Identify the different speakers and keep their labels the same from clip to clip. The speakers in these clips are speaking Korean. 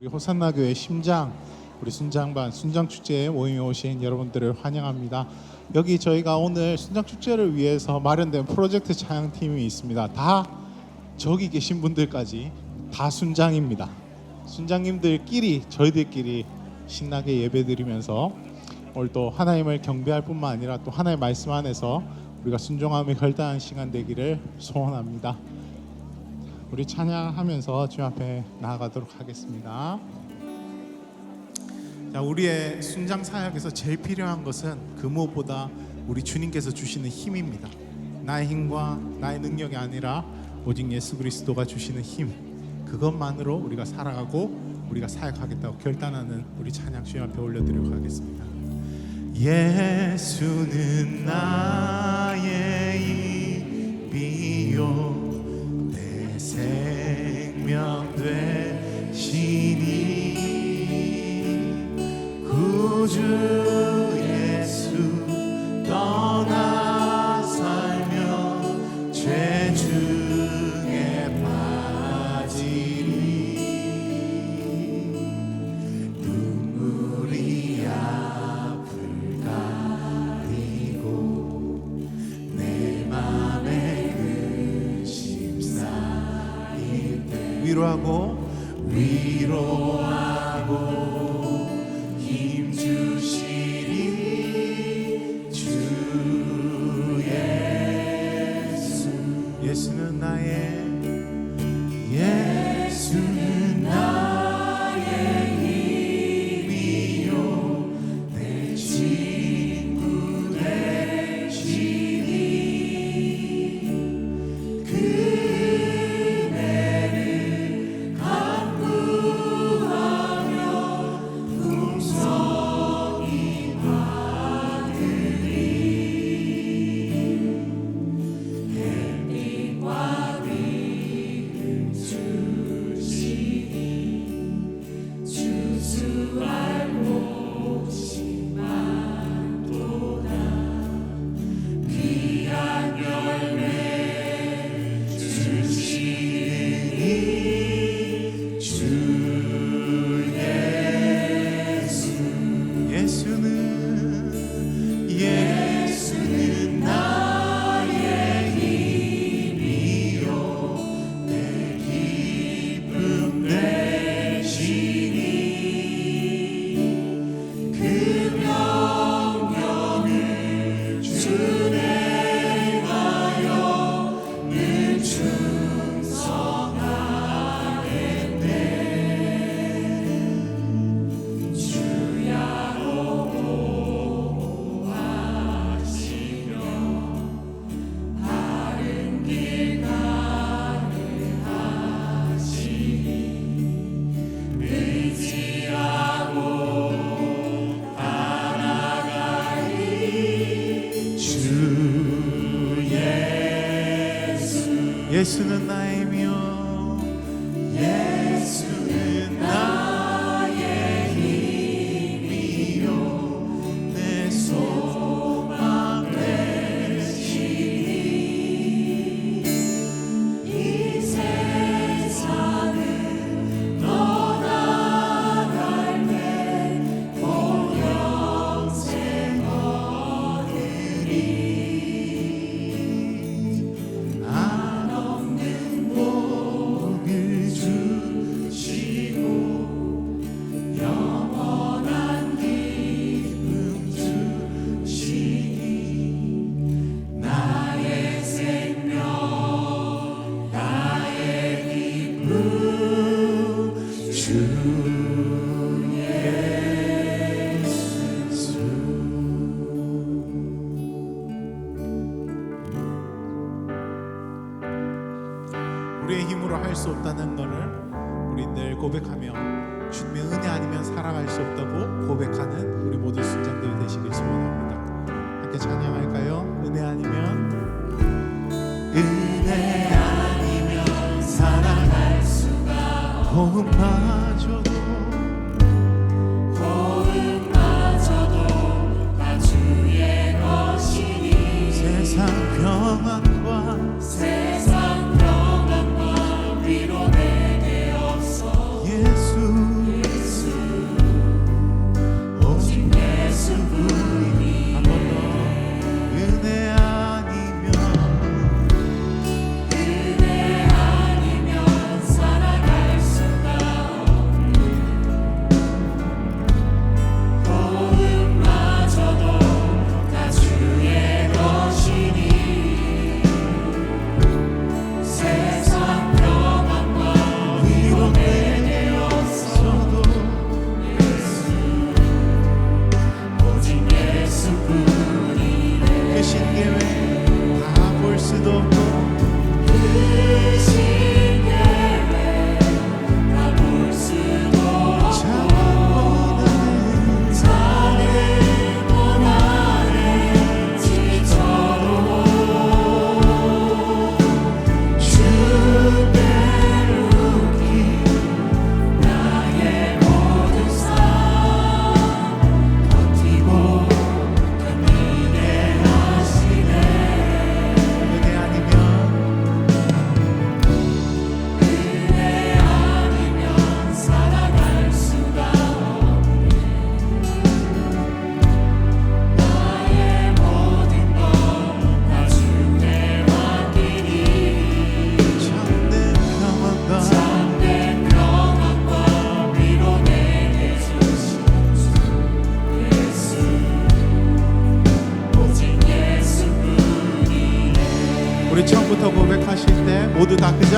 Speaker 1: 우리 호산나 교회 심장 우리 순장반 순장축제에 모임에 오신 여러분들을 환영합니다. 여기 저희가 오늘 순장축제를 위해서 마련된 프로젝트 찬양팀이 있습니다. 다 저기 계신 분들까지 다 순장입니다. 순장님들끼리 저희들끼리 신나게 예배드리면서 오늘 또 하나님을 경배할 뿐만 아니라 또 하나님의 말씀 안에서 우리가 순종함에 결단한 시간 되기를 소원합니다. 우리 찬양하면서 주님 앞에 나아가도록 하겠습니다. 자, 우리의 순장 사역에서 제일 필요한 것은 그 무엇보다 우리 주님께서 주시는 힘입니다. 나의 힘과 나의 능력이 아니라 오직 예수 그리스도가 주시는 힘, 그것만으로 우리가 살아가고 우리가 사역하겠다고 결단하는 우리 찬양 주님 앞에 올려드리도록 하겠습니다. 예수는 나의 힘이요 생명 되시니 구주 예수 떠나 살며 죄 중에 빠지니 눈물이 앞을 가리고 내 맘에 근심 위로하고 힘 주시리 주 예수. 예수는 나의 힘이요 내 친구 되시니 예수는 나의 힘이요 예수는 나의 힘이요 내 소망 되시니 이 세상을 떠나갈 때 온 영생 얻으리. 우리의 힘으로 할 수 없다는 것을 우리 늘 고백하며 주님의 은혜 아니면 살아갈 수 없다고 고백하는 우리 모든 순장들 되시길 소원합니다. 함께 찬양할까요? 은혜 아니면 살아갈 수가 호흡마저도 다 주의 것이니 세상 평안과 위로 내게 없어 예수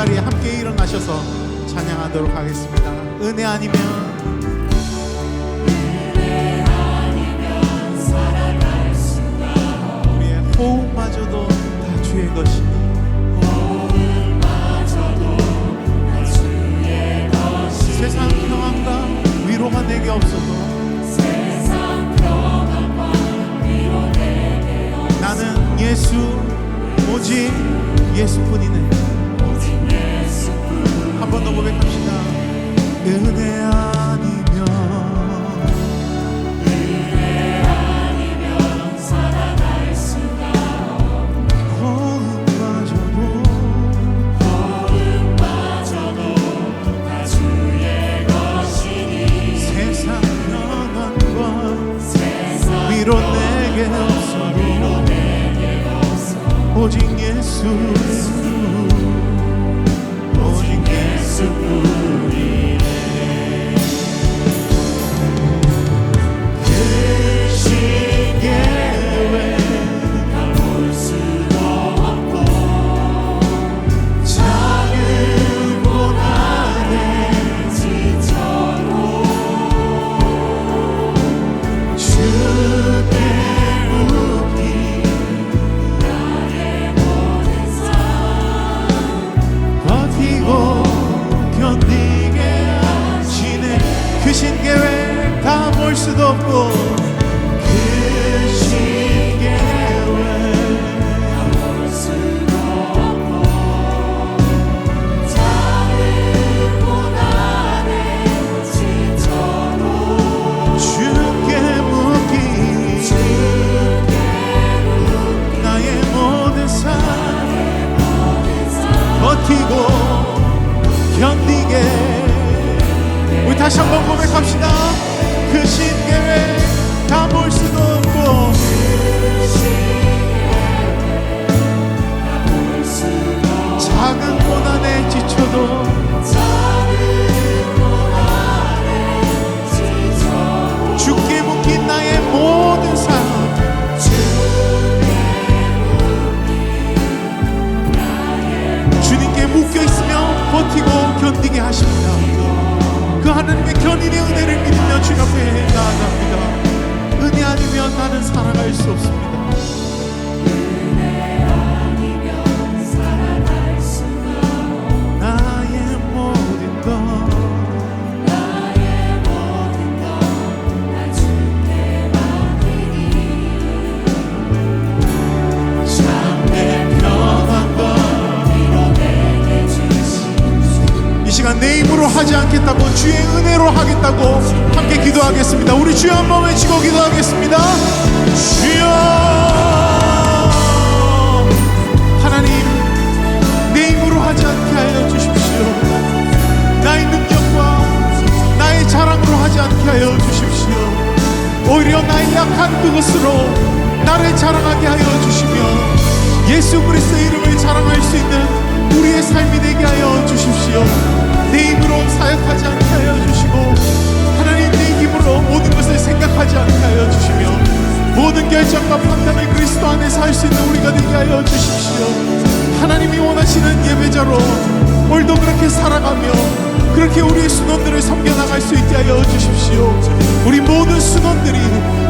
Speaker 1: 자리에 함께 일어나셔서 찬양하도록 하겠습니다. 은혜 아니면 살아갈 수가 없고 우리의 호흡마저도 다 주의 것이니 호흡마저도 다 주의 것이니 세상 평안과 위로가 내게 없어도 나는 예수 오직 예수뿐이네. 한 번 더 고백합시다. 은혜 아니면 살아갈 수가 없고 호흡마저도 다 주의 것이니 세상 평안과 위로 내게 없어도 오직 예수 오직 예수뿐이네. 크신 계획 다 볼 수도 없고 작은 고난에 지쳐도 주께 크신 계획 다 볼 수도 없고 크신 계획 다 볼 수도 없고 작은 고난에 지쳐도 주께 묻기 나의 모든 삶 버티고 견디게. 우리 다시 한번 고백합시다. 크신 계획 다 볼 수도 없고 작은 고난에 지쳐도 주께 묶인 나의 모든 삶 주님께 묶여있으며 버티고 견디게 하십니다. 그 하나님의 견인의 은혜를 믿으며 주님 앞에 나아갑니다. 은혜 아니면 나는 살아갈 수 없습니다. 은혜 아니면 살아갈 수가 없고 나의 모든 것 다 주께 맡기니 참된 평안과 위로 내게 주신 이 시간 내 힘으로 하지 않겠다고 주의 은혜로 하겠다고 함께 기도하겠습니다. 우리 주여 한번 외치고 기도하겠습니다. 주여 하나님 내 힘으로 하지 않게 하여 주십시오. 나의 능력과 나의 자랑으로 하지 않게 하여 주십시오. 오히려 나의 약한 그것으로 나를 자랑하게 하여 주시며 예수 그리스도의 이름을 자랑할 수 있는 우리의 삶이 되게 하여 주십시오. 내 힘으로 사역하지 않게 하여 주시고 하나님 내 힘으로 모든 것을 생각하지 않게 하여 주시며 모든 결정과 판단을 그리스도 안에서 할 수 있는 우리가 되게 하여 주십시오. 하나님이 원하시는 예배자로 오늘도 그렇게 살아가며 그렇게 우리의 순원들을 섬겨나갈 수 있게 하여 주십시오. 우리 모든 순원들이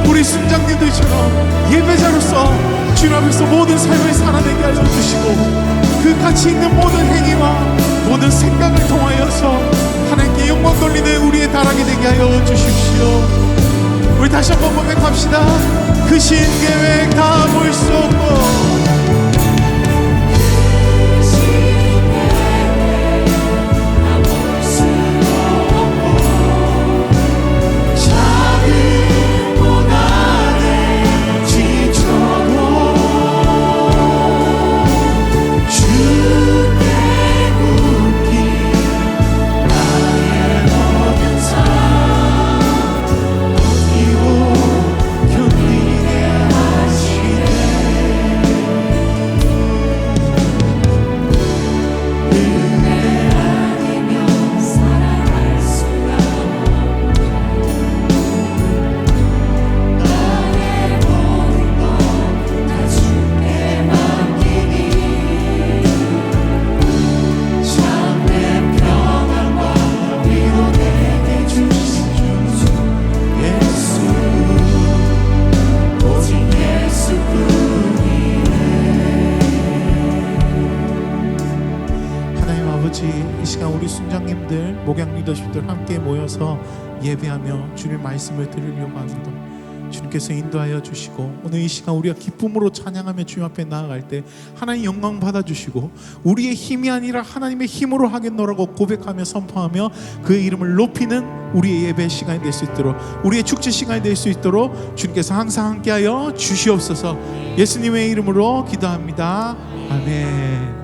Speaker 1: 우리 순장님들처럼 예배자로서 주님 앞에서 모든 삶을 살아내게 하여 주시고 그 가치 있는 모든 행위와 모든 생각을 통하여서 하나님께 영광 돌리는 우리의 다락이 되게 하여 주십시오. 우리 다시 한번 고백합시다. 크신 계획 다 볼 수 없고 목양 리더십들 함께 모여서 예배하며 주님의 말씀을 들으려고 합니다. 주님께서 인도하여 주시고 오늘 이 시간 우리가 기쁨으로 찬양하며 주님 앞에 나아갈 때 하나님 영광 받아주시고 우리의 힘이 아니라 하나님의 힘으로 하겠노라고 고백하며 선포하며 그의 이름을 높이는 우리의 예배 시간이 될 수 있도록, 우리의 축제 시간이 될 수 있도록 주님께서 항상 함께하여 주시옵소서. 예수님의 이름으로 기도합니다. 아멘.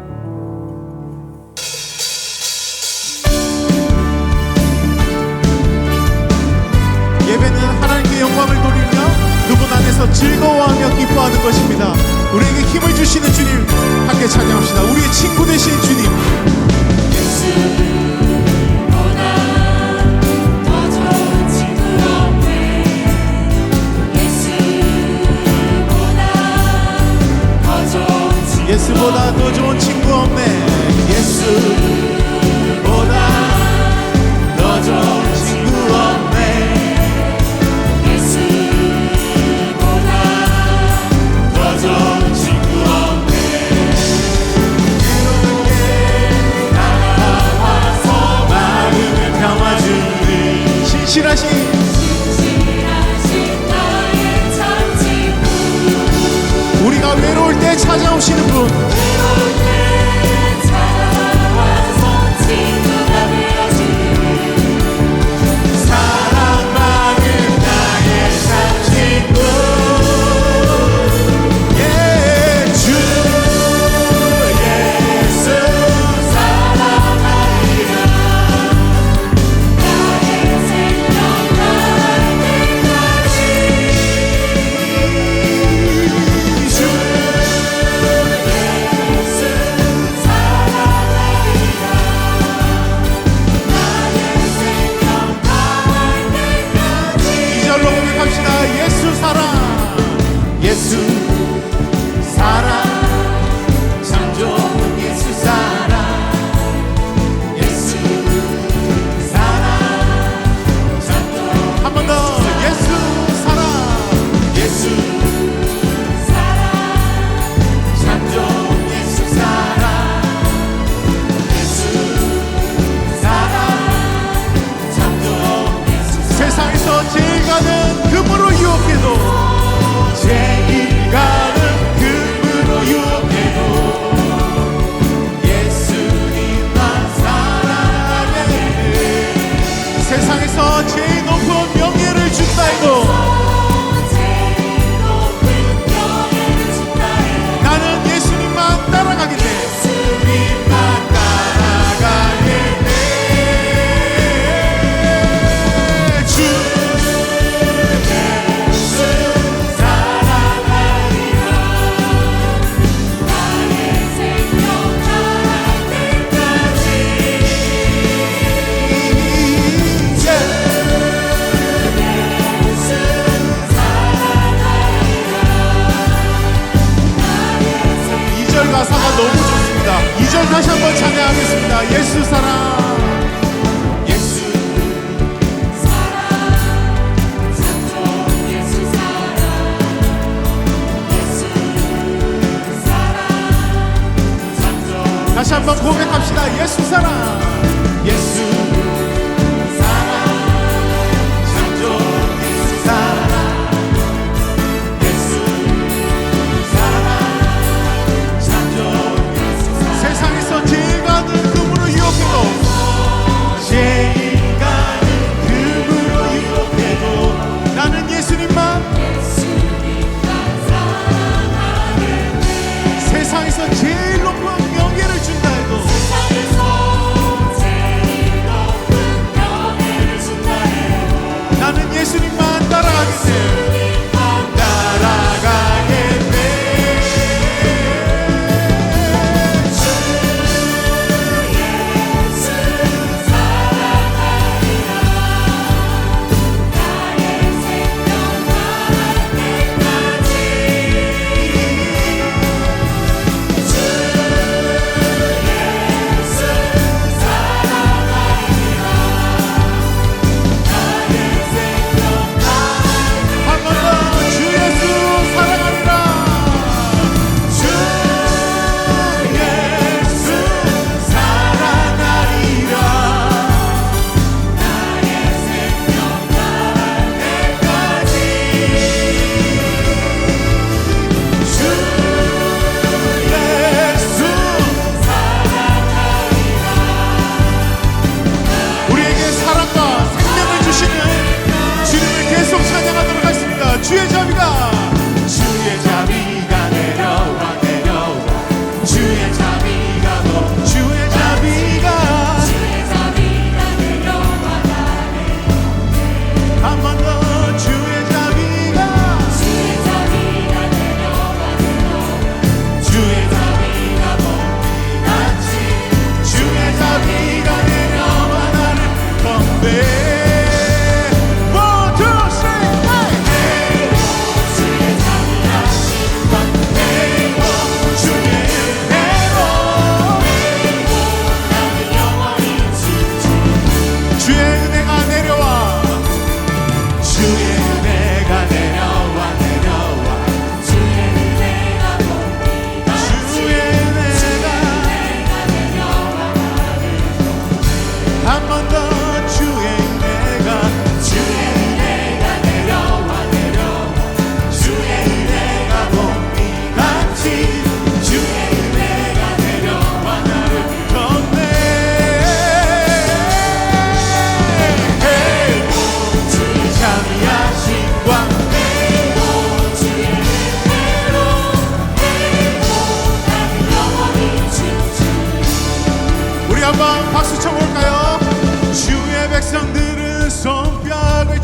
Speaker 1: 예배는 하나님께 영광을 돌리며 그분 안에서 즐거워하며 기뻐하는 것입니다. 우리에게 힘을 주시는 주님 함께 찬양합시다. 우리의 친구 되신 주님,
Speaker 2: 예수보다 더 좋은 친구 없네.
Speaker 1: 예수보다 더 좋은 친구 없네. 예수보다 더 좋은 친구 없네. 신실하신
Speaker 2: 나의 참 친구,
Speaker 1: 우리가 외로울 때 찾아오시는 분,
Speaker 2: 외로울 때 찾아와서 친구가 되어주는
Speaker 1: 사랑받은 나의 참 친구, 예, 주 예수
Speaker 2: 사랑하리라. 나의 생명 다할 때까지
Speaker 1: 주
Speaker 2: 예수 사랑하리라. 나의 생명 다할 때까지.
Speaker 1: 이절로 고백합시다. 예수 사랑, 예수 사랑, 참 좋은 예수 사랑, 예수 사랑, 참 좋은. 한 번 더. 예수 사랑, 예수
Speaker 2: 사랑
Speaker 1: 참 좋은 예수 사랑,
Speaker 2: 예수
Speaker 1: 사랑 참 좋은
Speaker 2: 예수
Speaker 1: 세상에서 제일 가는 금으로 유혹해도, 제일 가는 금으로 유혹해도 예수님만 사랑하게 해. 세상에서 제일 높은 명예를 준다 해도
Speaker 2: 제일 높은 명예를 준다 해도
Speaker 1: 나는 예수님만 따라가게 돼. 예수님만 따라가게 돼. 주 예수 사랑하리라.
Speaker 2: 나의 생명 다할 때까지
Speaker 1: 이제
Speaker 2: 예수 사랑하리라. 나의 생명
Speaker 1: 2절 가사가 너무 좋습니다. 2절 다시 한번 찬양하겠습니다. 예수 사랑, 예수
Speaker 2: 사랑 참 좋은 예수 사랑, 예수 사랑 참 좋은
Speaker 1: 다시 한번 고백합시다. 예수 사랑, 예수 사랑, 참 좋은 예수 사랑, 예수 사랑, 참 좋은 예수 사랑. 세상에서 제일 가는 금으로 유혹해도, 제일 가는 금으로 유혹해도 나는 예수님만,
Speaker 2: 예수님만 사랑하게
Speaker 1: 세상에서 제일 높은 명예를 준다 해도
Speaker 2: 세상에서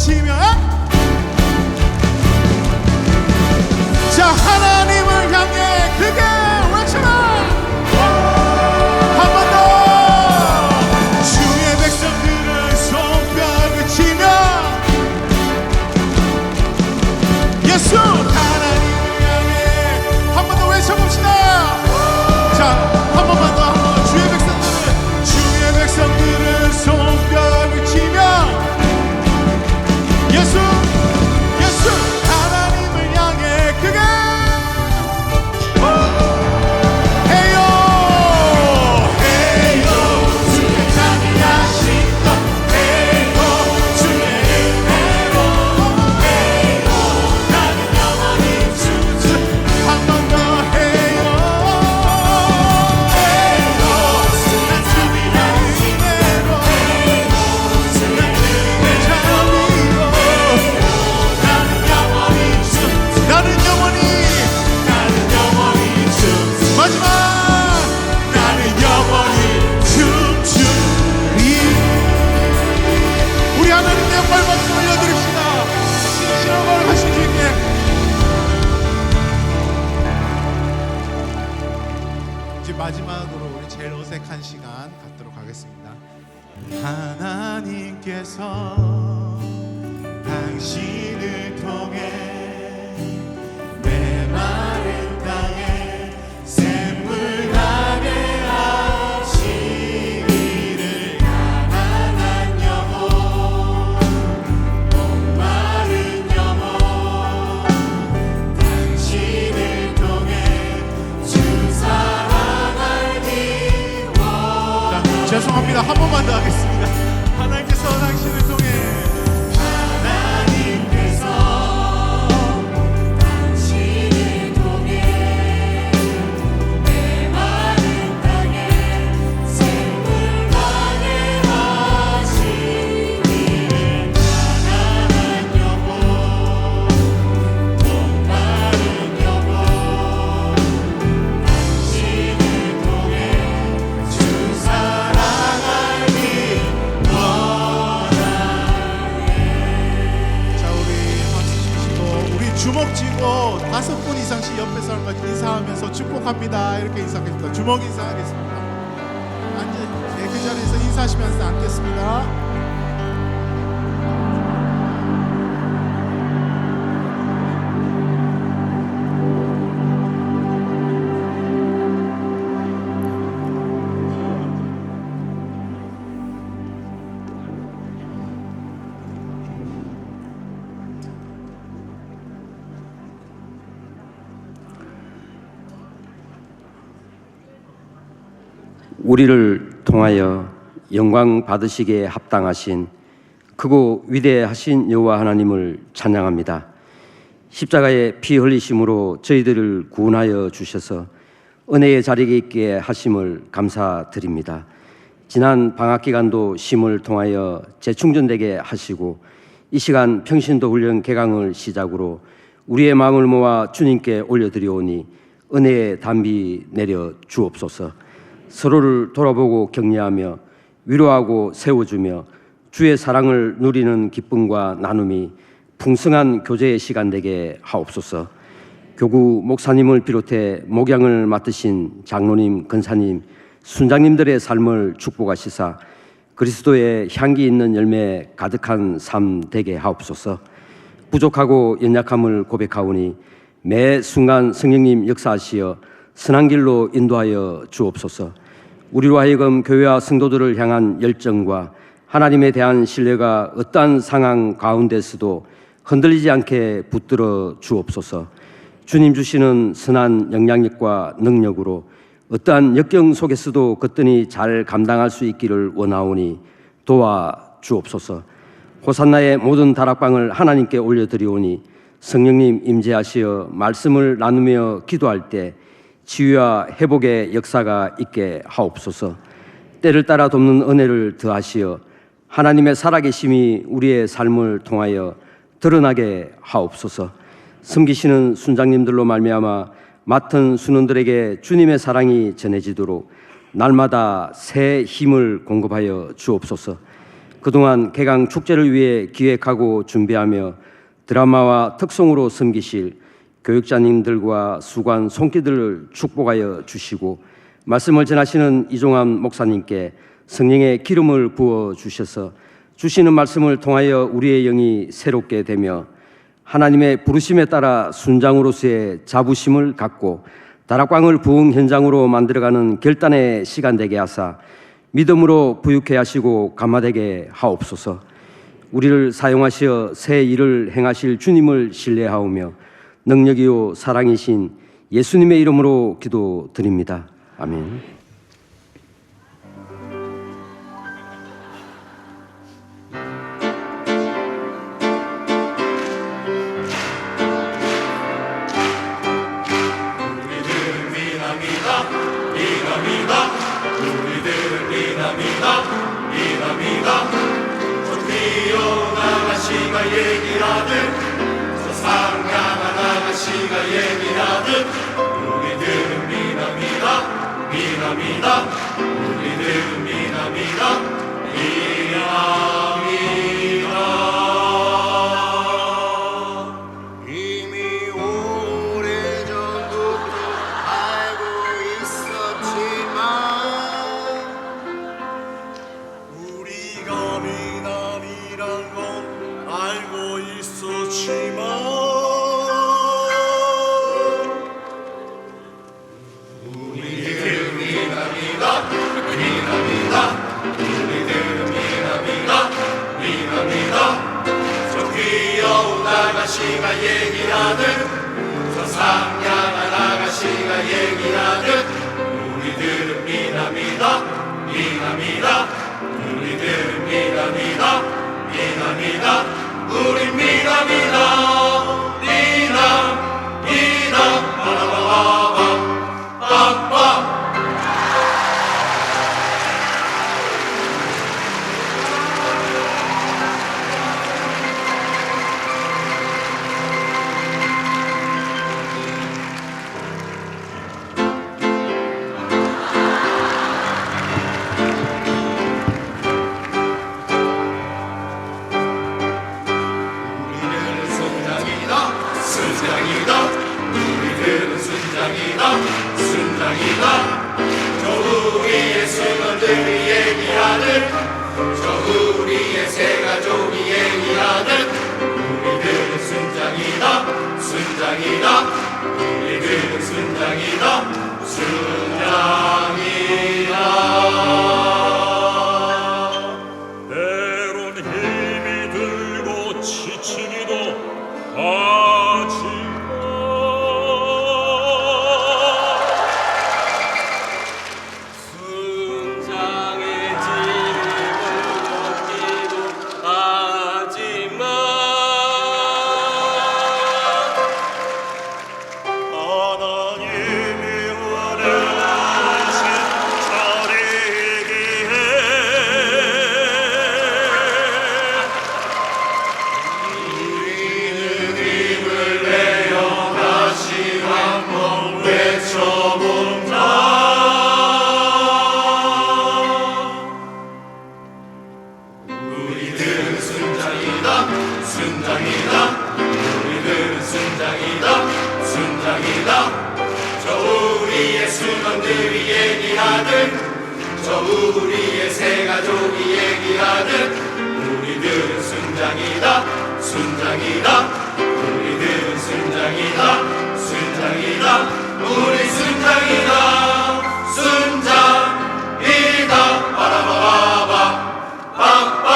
Speaker 1: 외치며 자 하나님을 향해 크게 외쳐라. 한 번 더 주의 백성들을 손뼉을 치며 예수 하나님을 향해 한 번 더 외쳐봅시다. 자 한 번만 더 주의 백성들을 손뼉을 치며 예수 하나님을 향해 크게 해요 주의 자비하신 것 해요 주의 은혜로 해요 나는 영원히 주주 한 번 더 해요 마지막으로 우리 제일 어색한 시간 갖도록 하겠습니다. 하나님께서 당신을 통해 메마른 땅에 샘물 나게 하시기를 가난한 영혼 목마른 영혼 당신을 통해 주 죄송합니다. 한 번만 더 하겠습니다. 하나님께서 당신을 통해 당신을 통해 메마른 땅에 샘물 나게 하시기를 가난한 영혼 목마른 영혼 당신을 통해 주 주먹 쥐고 5분 이상씩 옆에 사람과 인사하면서 축복합니다. 이렇게 인사하겠습니다. 주먹 인사하겠습니다. 그 자리에서 인사하시면서 앉겠습니다.
Speaker 3: 우리를 통하여 영광 받으시기에 합당하신 크고 위대하신 여호와 하나님을 찬양합니다. 십자가의 피 흘리심으로 저희들을 구원하여 주셔서 은혜의 자리에 있게 하심을 감사드립니다. 지난 방학기간도 쉼을 통하여 재충전되게 하시고 이 시간 평신도 훈련 개강을 시작으로 우리의 마음을 모아 주님께 올려드리오니 은혜의 담비 내려 주옵소서. 서로를 돌아보고 격려하며 위로하고 세워주며 주의 사랑을 누리는 기쁨과 나눔이 풍성한 교제의 시간 되게 하옵소서. 교구 목사님을 비롯해 목양을 맡으신 장로님, 권사님, 순장님들의 삶을 축복하시사 그리스도의 향기 있는 열매 가득한 삶 되게 하옵소서. 부족하고 연약함을 고백하오니 매 순간 성령님 역사하시어 선한 길로 인도하여 주옵소서. 우리로 하여금 교회와 성도들을 향한 열정과 하나님에 대한 신뢰가 어떠한 상황 가운데서도 흔들리지 않게 붙들어 주옵소서. 주님 주시는 선한 영향력과 능력으로 어떠한 역경 속에서도 거뜬히 잘 감당할 수 있기를 원하오니 도와 주옵소서. 호산나의 모든 다락방을 하나님께 올려드리오니 성령님 임재하시어 말씀을 나누며 기도할 때 치유와 회복의 역사가 있게 하옵소서. 때를 따라 돕는 은혜를 더하시어 하나님의 살아계심이 우리의 삶을 통하여 드러나게 하옵소서. 섬기시는 순장님들로 말미암아 맡은 순원들에게 주님의 사랑이 전해지도록 날마다 새 힘을 공급하여 주옵소서. 그동안 개강 축제를 위해 기획하고 준비하며 드라마와 특송으로 섬기실 교육자님들과 수관 손길들을 축복하여 주시고 말씀을 전하시는 이종환 목사님께 성령의 기름을 부어 주셔서 주시는 말씀을 통하여 우리의 영이 새롭게 되며 하나님의 부르심에 따라 순장으로서의 자부심을 갖고 다락방을 부흥 현장으로 만들어가는 결단의 시간 되게 하사 믿음으로 부유케 하시고 감화되게 하옵소서. 우리를 사용하시어 새 일을 행하실 주님을 신뢰하오며 능력이요 사랑이신 예수님의 이름으로 기도드립니다. 아멘.
Speaker 2: 아가씨가 얘기하듯 저 상냥한 아가씨가 얘기하듯 우리들은 미남이다 미남이다 우리들은 미남이다 미남이다
Speaker 4: 이미 오래전부터 알고 있었지만 우리가 미남이란 건 알고 있었지만
Speaker 2: 우리들은 미남이다 미남이다 우리들은 미남이다 미남이다 저 귀여운 아가씨가 얘기하듯 저 상냥한 아가씨가 얘기하듯 우리들은 미남이다 미남이다 우리들은 미남이다 미남이다 우린 미남이다 미남 미남 빠라바바바 빠빠 우리들은 순장이다 순장이다 우리들은 순장이다 순장이다 저 우리의 승원들이 얘기하듯 저 우리의 새 가족이 얘기하듯 우리들은 순장이다 순장이다 우리들은 순장이다 순장이다
Speaker 5: 때론 힘이 들고 지치기도 하지만
Speaker 2: 순장의 짐을 걷기도 하지만
Speaker 5: 하나님이 은혜하신 자리이기에
Speaker 2: 우리는 힘을 내어 다시 한번 외쳐본다 우리들은 순장이다 순장이다 우리들은 순장이다 순장이다 저 우리의 순원들이 얘기하듯 저 우리의 새 가족이 얘기하듯 우리들은 순장이다 순장이다 우리들은 순장이다 순장이다 우리 순장이다 순장이다 빠라바바바 빡빡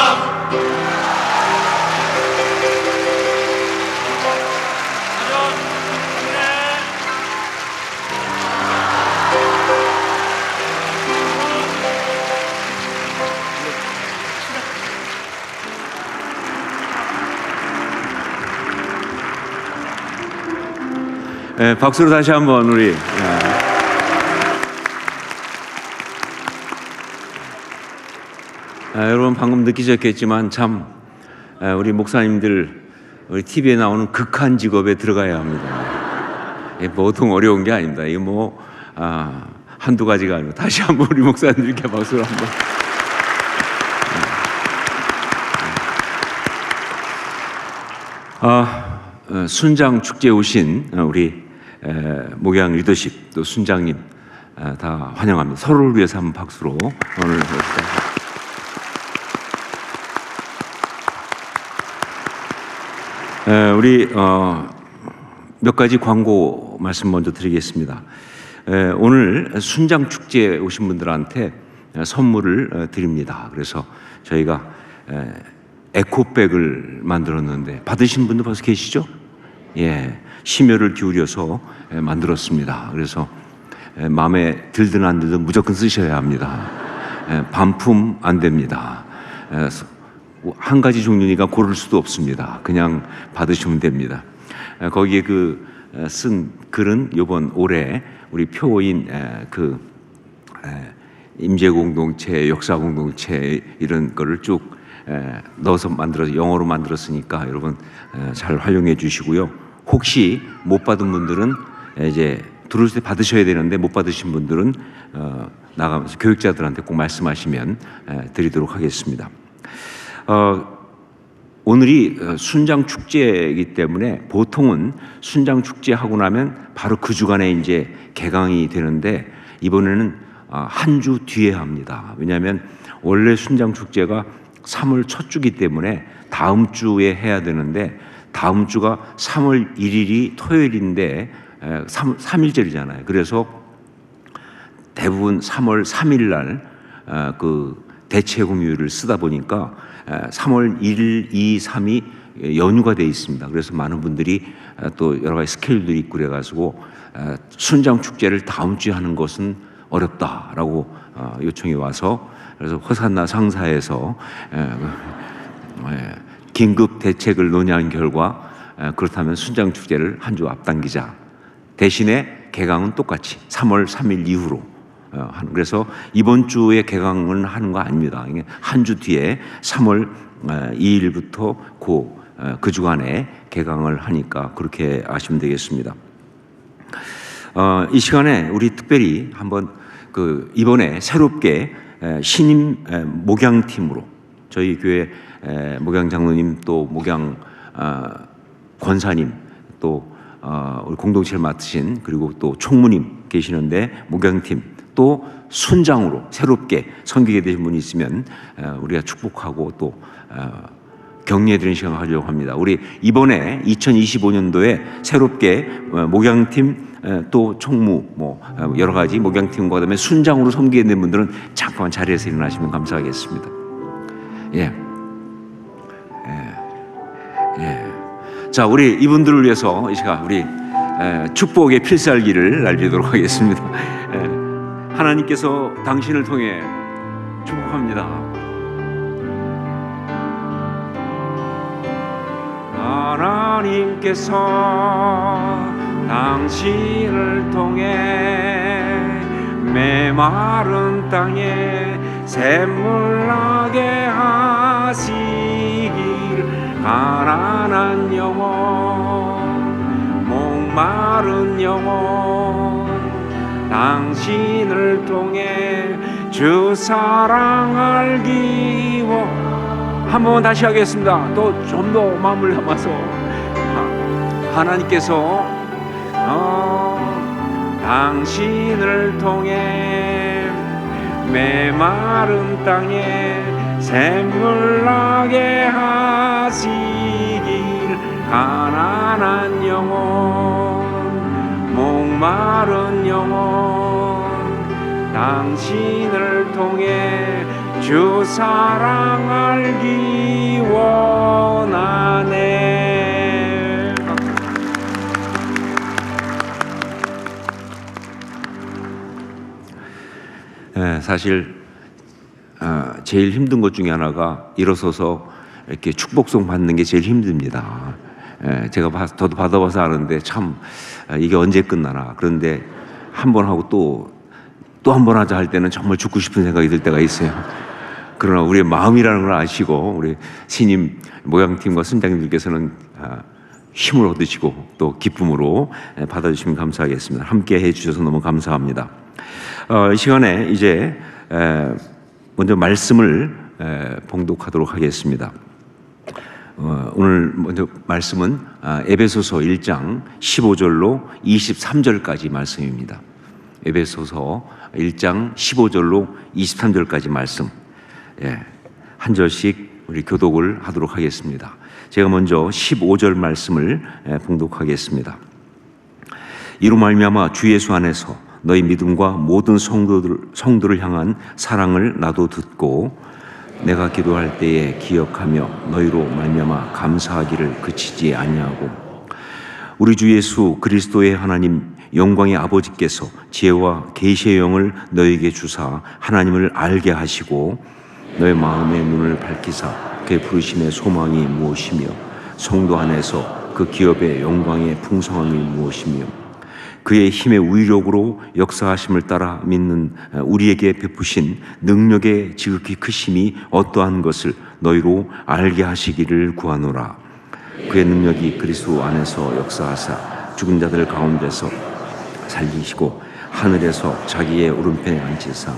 Speaker 6: 박수로 다시 한번 우리 여러분 방금 느끼셨겠지만 참 우리 목사님들 우리 TV에 나오는 극한 직업에 들어가야 합니다. 보통 어려운 게 아닙니다. 이게 뭐 한두 가지가 아니고 다시 한번 우리 목사님들께 박수를 한번. 순장 축제에 오신 우리 목양 리더십 또 순장님 다 환영합니다. 서로를 위해서 한번 박수로 오늘 우리 몇 가지 광고 말씀 먼저 드리겠습니다. 오늘 순장 축제에 오신 분들한테 선물을 드립니다. 그래서 저희가 에코백을 만들었는데 받으신 분도 벌써 계시죠? 예, 심혈을 기울여서 만들었습니다. 그래서 마음에 들든 안 들든 무조건 쓰셔야 합니다. 반품 안 됩니다. 한 가지 종류니까 고를 수도 없습니다. 그냥 받으시면 됩니다. 거기에 쓴 글은 이번 올해 우리 표인 임재공동체, 역사공동체 이런 거를 쭉 넣어서 영어로 만들었으니까 여러분 잘 활용해 주시고요. 혹시 못 받은 분들은 이제 들어올 때 받으셔야 되는데 못 받으신 분들은 나가면서 교육자들한테 꼭 말씀하시면 드리도록 하겠습니다. 오늘이 순장 축제이기 때문에 보통은 순장 축제 하고 나면 바로 그 주간에 이제 개강이 되는데 이번에는 한 주 뒤에 합니다. 왜냐하면 원래 순장 축제가 3월 첫 주기 때문에 다음 주에 해야 되는데 다음 주가 3월 1일이 토요일인데 3일절이잖아요. 그래서 대부분 3월 3일 날 대체금요일을 쓰다 보니까 3월 1일, 2, 3이 연휴가 돼 있습니다. 그래서 많은 분들이 또 여러 가지 스케줄들이 있고 그래가지고 순장 축제를 다음 주에 하는 것은 어렵다라고 요청이 와서 그래서 허산나 상사에서 긴급 대책을 논의한 결과 그렇다면 순장 축제를 한 주 앞당기자. 대신에 개강은 똑같이 3월 3일 이후로 그래서 이번 주에 개강은 하는 거 아닙니다. 한 주 뒤에 3월 2일부터 그 주간에 개강을 하니까 그렇게 아시면 되겠습니다. 이 시간에 우리 특별히 한번 이번에 새롭게 신임 목양팀으로 저희 교회 목양 장로님 또 목양 권사님 또 우리 공동체를 맡으신 그리고 또 총무님 계시는데 목양팀 또 순장으로 새롭게 섬기게 되신 분이 있으면 우리가 축복하고 또 격려해드리는 시간을 가지려고 합니다. 우리 이번에 2025년도에 새롭게 목양팀 또 총무 여러 가지 목양팀과 그다음에 순장으로 섬기게 된 분들은 잠깐만 자리에서 일어나시면 감사하겠습니다. 예. 자, 우리 이분들을 위해서 이 시간 우리 축복의 필살기를 날리도록 하겠습니다. 하나님께서 당신을 통해 축복합니다. 하나님께서 당신을 통해 메마른 땅에 샘물 나게 하시길 가난한 영혼 목마른 영혼 당신을 통해 주 사랑 알기 한번 다시 하겠습니다. 또 좀 더 마음을 담아서 하나님께서 당신을 통해 메마른 땅에 샘물 나게 하시길 가난한 영혼 목마른 영혼 당신을 통해 주 사랑 알기 원하네. 사실 제일 힘든 것 중에 하나가 일어서서 이렇게 축복송 받는 게 제일 힘듭니다. 저도 받아봐서 아는데 참 이게 언제 끝나나. 그런데 한 번 하고 또 한 번 하자 할 때는 정말 죽고 싶은 생각이 들 때가 있어요. 그러나 우리의 마음이라는 걸 아시고 우리 신임 목양팀과 순장님들께서는 힘을 얻으시고 또 기쁨으로 받아주시면 감사하겠습니다. 함께 해주셔서 너무 감사합니다. 이 시간에 이제 먼저 말씀을 봉독하도록 하겠습니다. 오늘 먼저 말씀은 에베소서 1장 15절로 23절까지 말씀입니다. 에베소서 1장 15절로 23절까지 말씀. 한 절씩 우리 교독을 하도록 하겠습니다. 제가 먼저 15절 말씀을 봉독하겠습니다. 이로 말미암아 주 예수 안에서 너희 믿음과 모든 성도를 향한 사랑을 나도 듣고 내가 기도할 때에 기억하며 너희로 말미암아 감사하기를 그치지 아니하고 우리 주 예수 그리스도의 하나님 영광의 아버지께서 지혜와 계시의 영을 너희에게 주사 하나님을 알게 하시고 너희 마음의 눈을 밝히사 그의 부르심의 소망이 무엇이며 성도 안에서 그 기업의 영광의 풍성함이 무엇이며 그의 힘의 위력으로 역사하심을 따라 믿는 우리에게 베푸신 능력의 지극히 크심이 어떠한 것을 너희로 알게 하시기를 구하노라. 그의 능력이 그리스도 안에서 역사하사 죽은 자들 가운데서 살리시고 하늘에서 자기의 오른편에 앉히사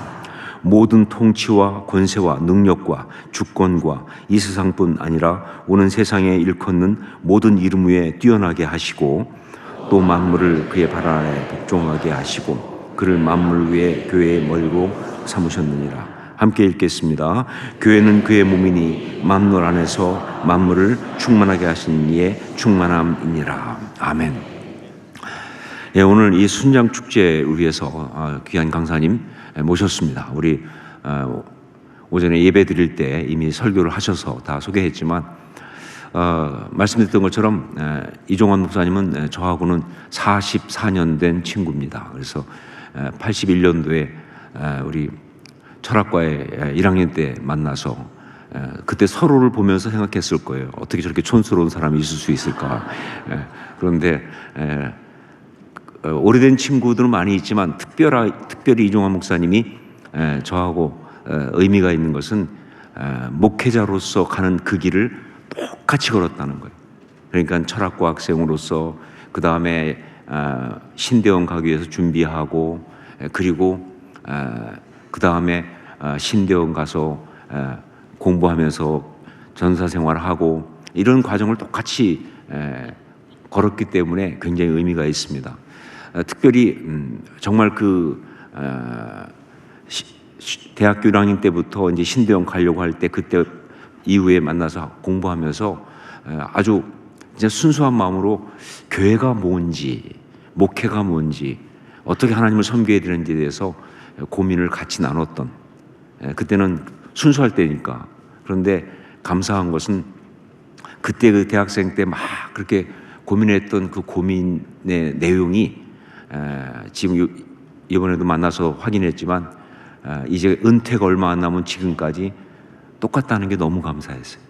Speaker 6: 모든 통치와 권세와 능력과 주권과 이 세상뿐 아니라 오는 세상에 일컫는 모든 이름 위에 뛰어나게 하시고 또 만물을 그의 발 아래 복종하게 하시고 그를 만물 위에 교회의 머리로 삼으셨느니라. 함께 읽겠습니다. 교회는 그의 몸이니 만물 안에서 만물을 충만하게 하신 이의 충만함이니라. 아멘. 오늘 이 순장 축제를 위해서 귀한 강사님 모셨습니다. 우리 오전에 예배 드릴 때 이미 설교를 하셔서 다 소개했지만 말씀드렸던 것처럼 이종환 목사님은 저하고는 44년 된 친구입니다. 그래서 81년도에 우리 철학과에 1학년 때 만나서 그때 서로를 보면서 생각했을 거예요. 어떻게 저렇게 촌스러운 사람이 있을 수 있을까. 그런데 오래된 친구들은 많이 있지만 특별히 이종환 목사님이 저하고 의미가 있는 것은 목회자로서 가는 그 길을 똑같이 걸었다는 거예요. 그러니까 철학과 학생으로서 그 다음에 신대원 가기 위해서 준비하고 그리고 그 다음에 신대원 가서 공부하면서 전사 생활하고 이런 과정을 똑같이 걸었기 때문에 굉장히 의미가 있습니다. 특별히 정말 그 대학교 1학년 때부터 이제 신대원 가려고 할 때 그때 이후에 만나서 공부하면서 아주 이제 순수한 마음으로 교회가 뭔지, 목회가 뭔지, 어떻게 하나님을 섬겨야 되는지에 대해서 고민을 같이 나눴던 그때는 순수할 때니까. 그런데 감사한 것은 그때 그 대학생 때 막 그렇게 고민했던 그 고민의 내용이 지금 이번에도 만나서 확인했지만 이제 은퇴가 얼마 안 남은 지금까지 똑같다는 게 너무 감사했어요.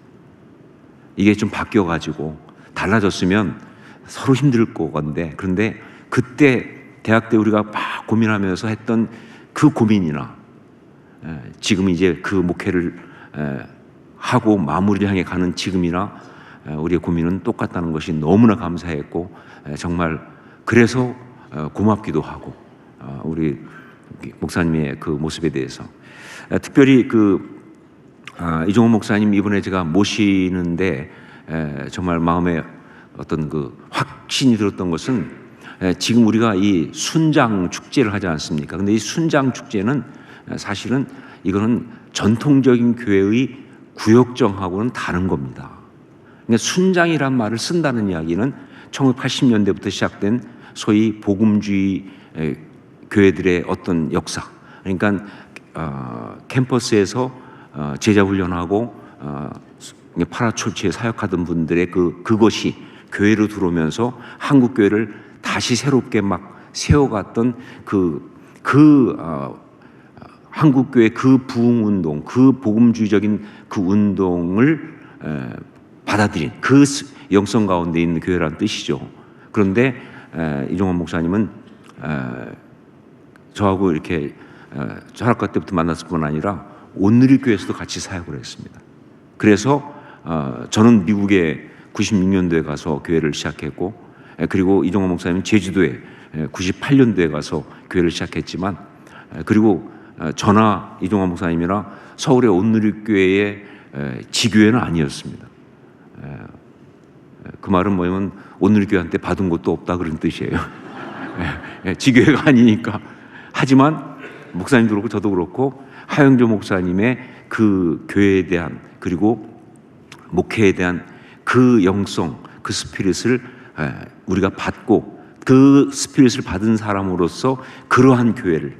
Speaker 6: 이게 좀 바뀌어가지고 달라졌으면 서로 힘들 건데 그런데 그때 대학 때 우리가 막 고민하면서 했던 그 고민이나 지금 이제 그 목회를 하고 마무리를 향해 가는 지금이나 우리의 고민은 똑같다는 것이 너무나 감사했고 정말 그래서 고맙기도 하고 우리 목사님의 그 모습에 대해서 특별히 이종원 목사님 이번에 제가 모시는데 정말 마음에 어떤 그 확신이 들었던 것은 지금 우리가 이 순장 축제를 하지 않습니까? 근데 이 순장 축제는 사실은 이거는 전통적인 교회의 구역정하고는 다른 겁니다. 그러니까 순장이란 말을 쓴다는 이야기는 1980년대부터 시작된 소위 복음주의 교회들의 어떤 역사, 그러니까 캠퍼스에서 제자 훈련하고 파라철치에 사역하던 분들의 그것이 교회로 들어오면서 한국 교회를 다시 새롭게 막 세워갔던 한국 교회 그 부흥 운동, 그 복음주의적인 그 운동을 받아들인 그 영성 가운데 있는 교회라는 뜻이죠. 그런데 이종환 목사님은 저하고 이렇게 철학과 때부터 만났을 뿐 아니라 온누리교회에서도 같이 사역을 했습니다. 그래서 저는 미국에 96년도에 가서 교회를 시작했고 그리고 이종환 목사님은 제주도에 98년도에 가서 교회를 시작했지만 그리고 저나 이종환 목사님이나 서울의 온누리교회의 지교회는 아니었습니다. 그 말은 뭐냐면 오늘 교회한테 받은 것도 없다 그런 뜻이에요. 지교회가 아니니까. 하지만 목사님도 그렇고 저도 그렇고 하영조 목사님의 그 교회에 대한 그리고 목회에 대한 그 영성, 그 스피릿을 우리가 받고 그 스피릿을 받은 사람으로서 그러한 교회를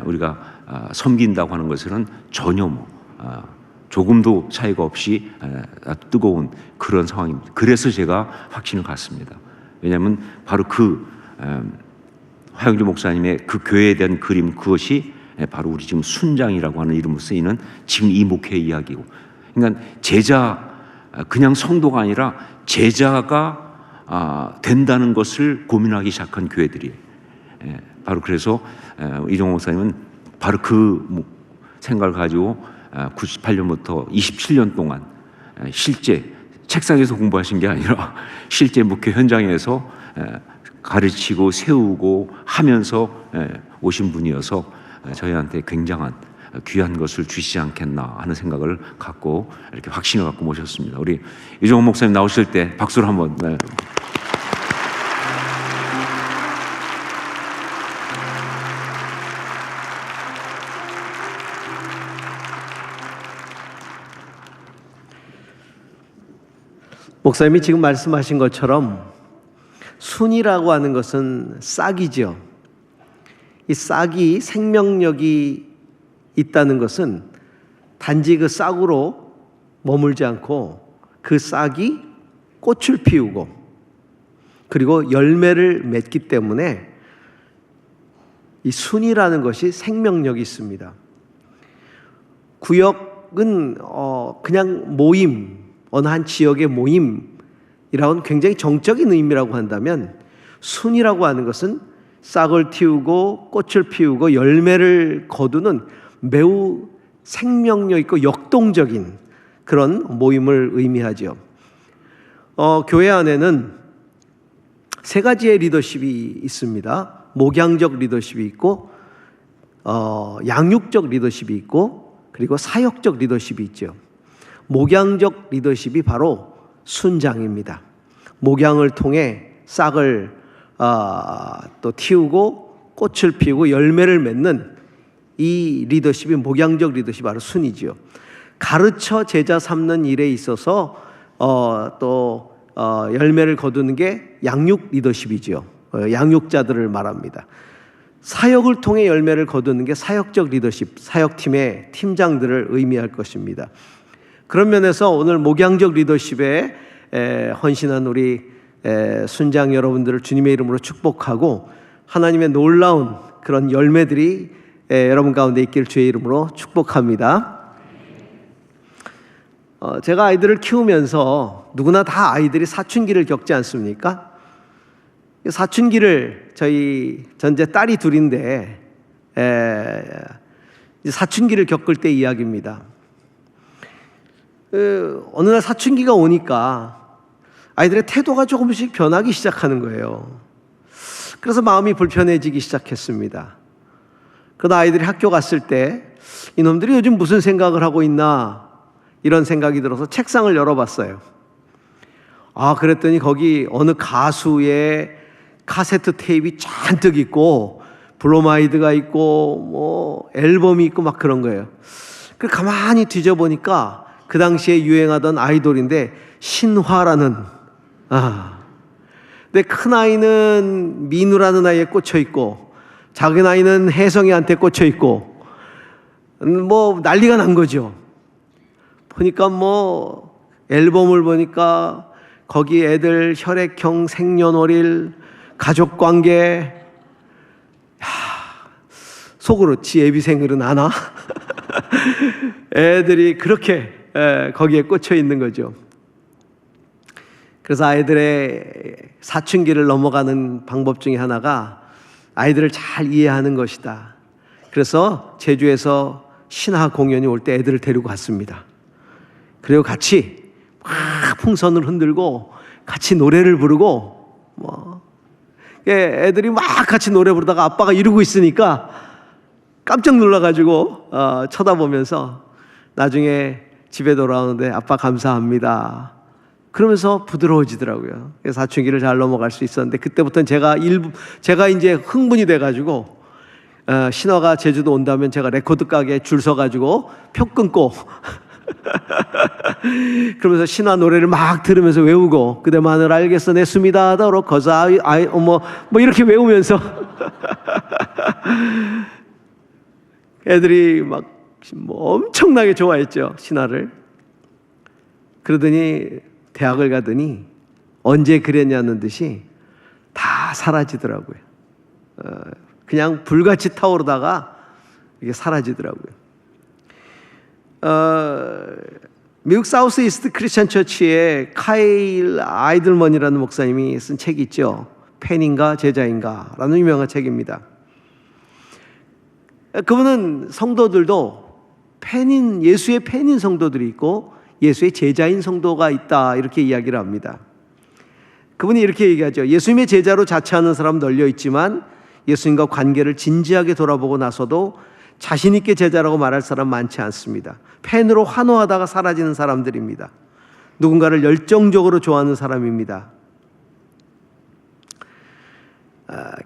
Speaker 6: 우리가 섬긴다고 하는 것은 전혀 조금도 차이가 없이 뜨거운 그런 상황입니다. 그래서 제가 확신을 갖습니다. 왜냐하면 바로 그 화영주 목사님의 그 교회에 대한 그림, 그것이 바로 우리 지금 순장이라고 하는 이름으로 쓰이는 지금 이 목회 이야기고, 그러니까 제자, 그냥 성도가 아니라 제자가 된다는 것을 고민하기 시작한 교회들이에요. 바로 그래서 이종호 목사님은 바로 그 생각을 가지고 98년부터 27년 동안 실제 책상에서 공부하신 게 아니라 실제 목회 현장에서 가르치고 세우고 하면서 오신 분이어서 저희한테 굉장한 귀한 것을 주시지 않겠나 하는 생각을 갖고 이렇게 확신을 갖고 모셨습니다. 우리 이종호 목사님 나오실 때 박수를 한번.
Speaker 7: 목사님이 지금 말씀하신 것처럼 순이라고 하는 것은 싹이죠. 이 싹이 생명력이 있다는 것은 단지 그 싹으로 머물지 않고 그 싹이 꽃을 피우고 그리고 열매를 맺기 때문에 이 순이라는 것이 생명력이 있습니다. 구역은 그냥 모임, 어느 한 지역의 모임이라고는 굉장히 정적인 의미라고 한다면 순이라고 하는 것은 싹을 틔우고 꽃을 피우고 열매를 거두는 매우 생명력 있고 역동적인 그런 모임을 의미하죠. 교회 안에는 세 가지의 리더십이 있습니다. 목양적 리더십이 있고 양육적 리더십이 있고 그리고 사역적 리더십이 있죠. 목양적 리더십이 바로 순장입니다. 목양을 통해 싹을 또 틔우고 꽃을 피우고 열매를 맺는 이 리더십이 목양적 리더십이 바로 순이지요. 가르쳐 제자 삼는 일에 있어서 또 열매를 거두는 게 양육 리더십이지요. 양육자들을 말합니다. 사역을 통해 열매를 거두는 게 사역적 리더십, 사역팀의 팀장들을 의미할 것입니다. 그런 면에서 오늘 목양적 리더십에 헌신한 우리 순장 여러분들을 주님의 이름으로 축복하고 하나님의 놀라운 그런 열매들이 여러분 가운데 있기를 주의 이름으로 축복합니다. 제가 아이들을 키우면서 누구나 다 아이들이 사춘기를 겪지 않습니까? 사춘기를 저희 전제 딸이 둘인데 사춘기를 겪을 때 이야기입니다. 어느 날 사춘기가 오니까 아이들의 태도가 조금씩 변하기 시작하는 거예요. 그래서 마음이 불편해지기 시작했습니다. 그러다 아이들이 학교 갔을 때 이놈들이 요즘 무슨 생각을 하고 있나 이런 생각이 들어서 책상을 열어봤어요. 그랬더니 거기 어느 가수의 카세트 테이프가 잔뜩 있고 브로마이드가 있고 뭐 앨범이 있고 막 그런 거예요. 그 가만히 뒤져보니까 그 당시에 유행하던 아이돌인데 신화라는 근데 큰 아이는 민우라는 아이에 꽂혀 있고 작은 아이는 혜성이한테 꽂혀 있고 뭐 난리가 난 거죠. 보니까 뭐 앨범을 보니까 거기 애들 혈액형, 생년월일, 가족관계 속으로 지 애비 생일은 아나? 애들이 그렇게 거기에 꽂혀 있는 거죠. 그래서 아이들의 사춘기를 넘어가는 방법 중에 하나가 아이들을 잘 이해하는 것이다. 그래서 제주에서 신화 공연이 올 때 애들을 데리고 갔습니다. 그리고 같이 막 풍선을 흔들고 같이 노래를 부르고 애들이 막 같이 노래 부르다가 아빠가 이러고 있으니까 깜짝 놀라가지고 쳐다보면서 나중에 집에 돌아오는데 아빠 감사합니다. 그러면서 부드러워지더라고요. 그래서 사춘기를 잘 넘어갈 수 있었는데 그때부터는 제가 이제 흥분이 돼가지고 신화가 제주도 온다면 제가 레코드 가게에 줄 서가지고 표 끊고 그러면서 신화 노래를 막 들으면서 외우고 그대만을 알겠어 내 숨이 닿도록 거사 뭐 이렇게 외우면서 애들이 막 엄청나게 좋아했죠, 신화를. 그러더니 대학을 가더니 언제 그랬냐는 듯이 다 사라지더라고요. 그냥 불같이 타오르다가 이게 사라지더라고요. 미국 사우스 이스트 크리스천 처치의 카일 아이들먼이라는 목사님이 쓴 책이 있죠. 팬인가 제자인가 라는 유명한 책입니다. 그분은 성도들도 예수의 팬인 성도들이 있고 예수의 제자인 성도가 있다 이렇게 이야기를 합니다. 그분이 이렇게 얘기하죠. 예수님의 제자로 자처하는 사람은 널려 있지만 예수님과 관계를 진지하게 돌아보고 나서도 자신 있게 제자라고 말할 사람 많지 않습니다. 팬으로 환호하다가 사라지는 사람들입니다. 누군가를 열정적으로 좋아하는 사람입니다.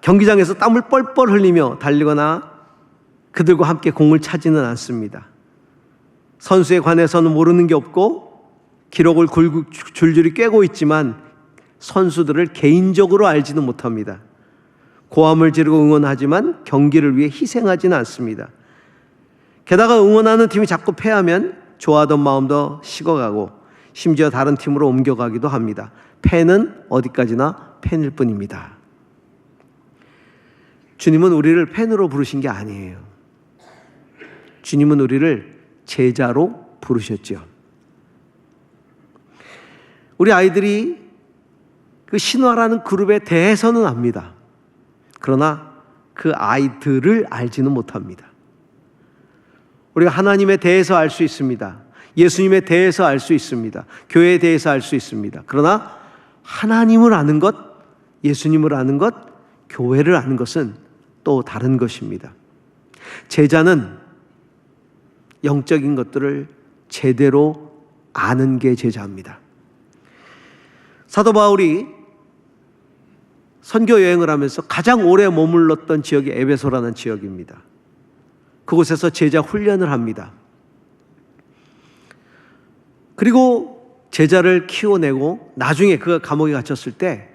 Speaker 7: 경기장에서 땀을 뻘뻘 흘리며 달리거나 그들과 함께 공을 차지는 않습니다. 선수에 관해서는 모르는 게 없고 기록을 줄줄이 꿰고 있지만 선수들을 개인적으로 알지는 못합니다. 고함을 지르고 응원하지만 경기를 위해 희생하지는 않습니다. 게다가 응원하는 팀이 자꾸 패하면 좋아하던 마음도 식어가고 심지어 다른 팀으로 옮겨가기도 합니다. 팬은 어디까지나 팬일 뿐입니다. 주님은 우리를 팬으로 부르신 게 아니에요. 주님은 우리를 제자로 부르셨죠. 우리 아이들이 그 신화라는 그룹에 대해서는 압니다. 그러나 그 아이들을 알지는 못합니다. 우리가 하나님에 대해서 알 수 있습니다. 예수님에 대해서 알 수 있습니다. 교회에 대해서 알 수 있습니다. 그러나 하나님을 아는 것, 예수님을 아는 것, 교회를 아는 것은 또 다른 것입니다. 제자는 영적인 것들을 제대로 아는 게 제자입니다. 사도 바울이 선교 여행을 하면서 가장 오래 머물렀던 지역이 에베소라는 지역입니다. 그곳에서 제자 훈련을 합니다. 그리고 제자를 키워내고 나중에 그가 감옥에 갇혔을 때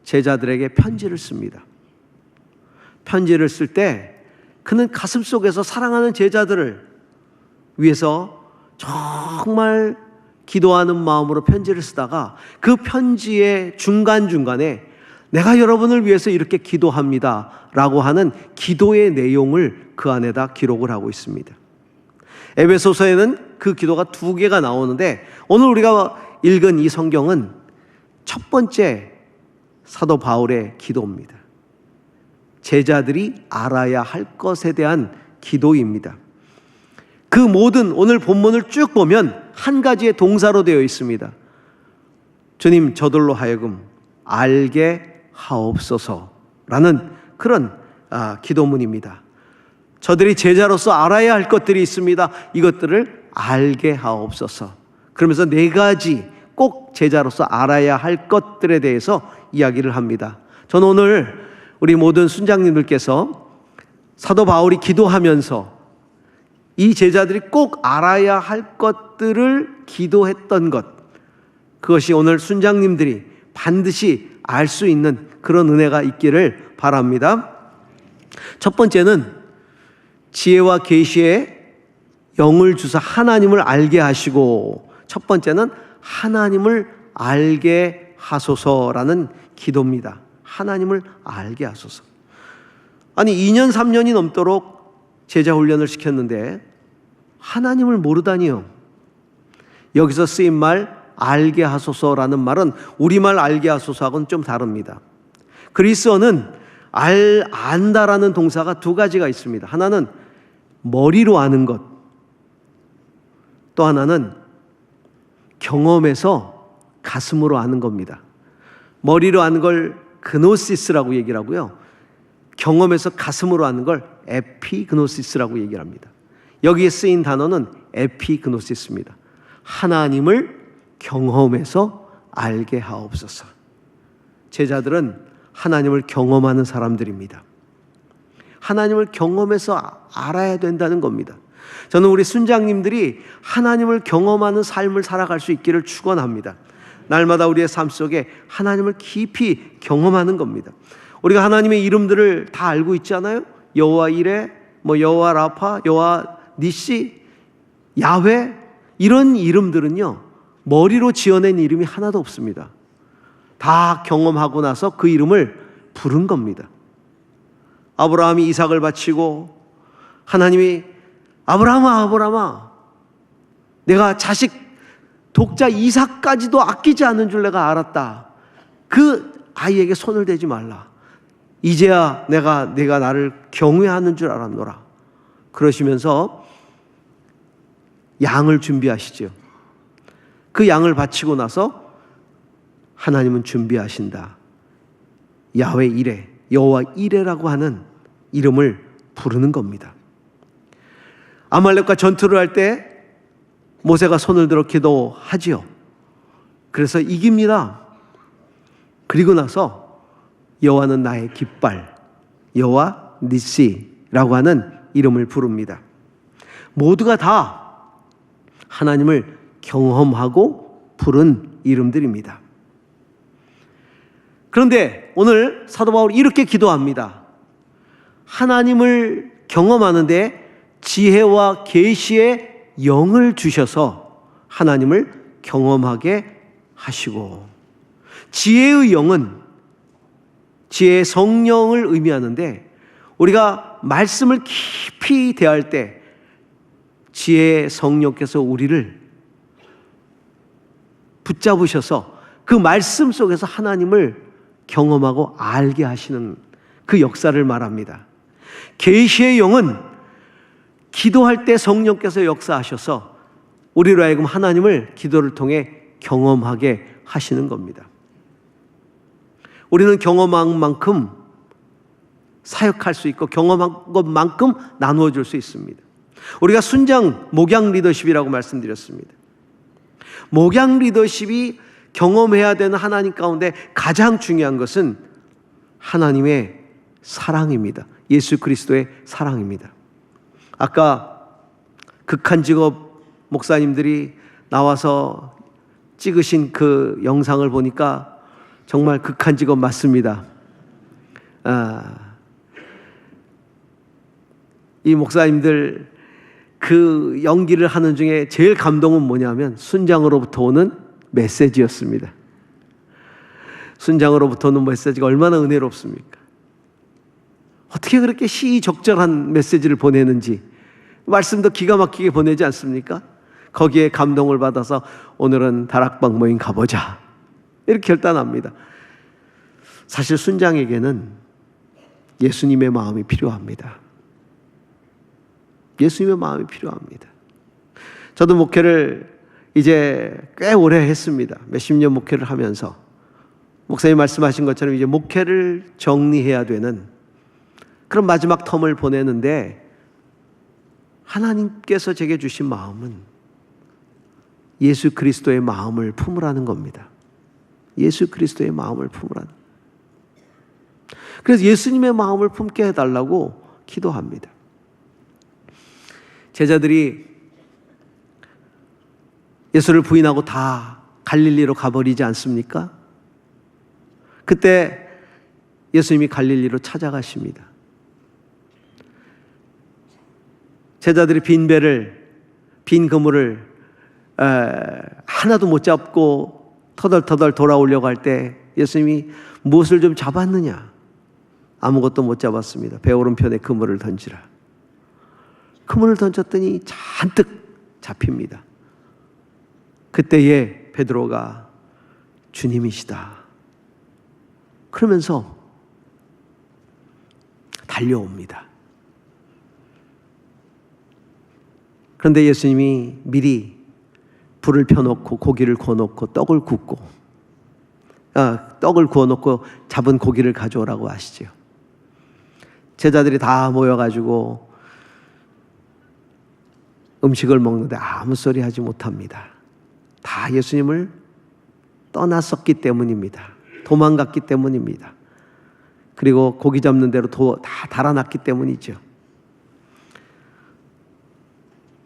Speaker 7: 제자들에게 편지를 씁니다. 편지를 쓸 때 그는 가슴속에서 사랑하는 제자들을 위해서 정말 기도하는 마음으로 편지를 쓰다가 그 편지의 중간중간에 내가 여러분을 위해서 이렇게 기도합니다 라고 하는 기도의 내용을 그 안에다 기록을 하고 있습니다. 에베소서에는 그 기도가 2개가 나오는데 오늘 우리가 읽은 이 성경은 첫 번째 사도 바울의 기도입니다. 제자들이 알아야 할 것에 대한 기도입니다. 그 모든 오늘 본문을 쭉 보면 한 가지의 동사로 되어 있습니다. 주님 저들로 하여금 알게 하옵소서라는 그런 기도문입니다. 저들이 제자로서 알아야 할 것들이 있습니다. 이것들을 알게 하옵소서. 그러면서 4가지 꼭 제자로서 알아야 할 것들에 대해서 이야기를 합니다. 저는 오늘 우리 모든 순장님들께서 사도 바울이 기도하면서 이 제자들이 꼭 알아야 할 것들을 기도했던 것, 그것이 오늘 순장님들이 반드시 알 수 있는 그런 은혜가 있기를 바랍니다. 첫 번째는 지혜와 계시의 영을 주사 하나님을 알게 하시고, 첫 번째는 하나님을 알게 하소서라는 기도입니다. 하나님을 알게 하소서. 아니 2년 3년이 넘도록 제자 훈련을 시켰는데 하나님을 모르다니요. 여기서 쓰인 말 알게 하소서라는 말은 우리말 알게 하소서하고는 좀 다릅니다. 그리스어는 안다라는 동사가 2가지가 있습니다. 하나는 머리로 아는 것, 또 하나는 경험에서 가슴으로 아는 겁니다. 머리로 아는 걸 그노시스라고 얘기를 하고요. 경험에서 가슴으로 아는 걸 에피그노시스라고 얘기를 합니다. 여기에 쓰인 단어는 에피그노시스입니다. 하나님을 경험해서 알게 하옵소서. 제자들은 하나님을 경험하는 사람들입니다. 하나님을 경험해서 알아야 된다는 겁니다. 저는 우리 순장님들이 하나님을 경험하는 삶을 살아갈 수 있기를 축원합니다. 날마다 우리의 삶 속에 하나님을 깊이 경험하는 겁니다. 우리가 하나님의 이름들을 다 알고 있잖아요. 여호와 이레, 여호와 라파, 여호와 니시, 야훼, 이런 이름들은요, 머리로 지어낸 이름이 하나도 없습니다. 다 경험하고 나서 그 이름을 부른 겁니다. 아브라함이 이삭을 바치고 하나님이 아브라함아, 내가 자식 독자 이삭까지도 아끼지 않는 줄 내가 알았다. 그 아이에게 손을 대지 말라. 이제야 내가 나를 경외하는 줄 알았노라. 그러시면서 양을 준비하시죠. 그 양을 바치고 나서 하나님은 준비하신다. 야훼 이레, 여호와 이레라고 하는 이름을 부르는 겁니다. 아말렉과 전투를 할 때 모세가 손을 들어 기도하지요. 그래서 이깁니다. 그리고 나서 여호와는 나의 깃발, 여호와 니시라고 하는 이름을 부릅니다. 모두가 다 하나님을 경험하고 부른 이름들입니다. 그런데 오늘 사도 바울이 이렇게 기도합니다. 하나님을 경험하는데 지혜와 계시의 영을 주셔서 하나님을 경험하게 하시고, 지혜의 영은 지혜의 성령을 의미하는데, 우리가 말씀을 깊이 대할 때 지혜의 성령께서 우리를 붙잡으셔서 그 말씀 속에서 하나님을 경험하고 알게 하시는 그 역사를 말합니다. 계시의 영은 기도할 때 성령께서 역사하셔서 우리로 하여금 하나님을 기도를 통해 경험하게 하시는 겁니다. 우리는 경험한 만큼 사역할 수 있고 경험한 것만큼 나누어 줄 수 있습니다. 우리가 순장, 목양 리더십이라고 말씀드렸습니다. 목양 리더십이 경험해야 되는 하나님 가운데 가장 중요한 것은 하나님의 사랑입니다. 예수 그리스도의 사랑입니다. 아까 극한 직업 목사님들이 나와서 찍으신 그 영상을 보니까 정말 극한 직업 맞습니다. 이 목사님들 그 연기를 하는 중에 제일 감동은 뭐냐면 순장으로부터 오는 메시지였습니다. 순장으로부터 오는 메시지가 얼마나 은혜롭습니까? 어떻게 그렇게 시의적절한 메시지를 보내는지, 말씀도 기가 막히게 보내지 않습니까? 거기에 감동을 받아서 오늘은 다락방 모임 가보자 이렇게 결단합니다. 사실 순장에게는 예수님의 마음이 필요합니다. 예수님의 마음이 필요합니다. 저도 목회를 이제 꽤 오래 했습니다. 몇십 년 목회를 하면서 목사님 말씀하신 것처럼 이제 목회를 정리해야 되는 그런 마지막 텀을 보내는데, 하나님께서 제게 주신 마음은 예수 그리스도의 마음을 품으라는 겁니다. 예수 그리스도의 마음을 품으라는. 그래서 예수님의 마음을 품게 해달라고 기도합니다. 제자들이 예수를 부인하고 다 갈릴리로 가버리지 않습니까? 그때 예수님이 갈릴리로 찾아가십니다. 제자들이 빈 그물을 하나도 못 잡고 터덜터덜 돌아오려고 할 때 예수님이 무엇을 좀 잡았느냐? 아무것도 못 잡았습니다. 배 오른편에 그물을 던지라. 그물을 던졌더니 잔뜩 잡힙니다. 그때에 베드로가 주님이시다 그러면서 달려옵니다. 그런데 예수님이 미리 불을 펴놓고 고기를 구워놓고 떡을 구워놓고 잡은 고기를 가져오라고 하시죠. 제자들이 다 모여가지고 음식을 먹는데 아무 소리 하지 못합니다. 다 예수님을 떠났었기 때문입니다. 도망갔기 때문입니다. 그리고 고기 잡는 대로 다 달아났기 때문이죠.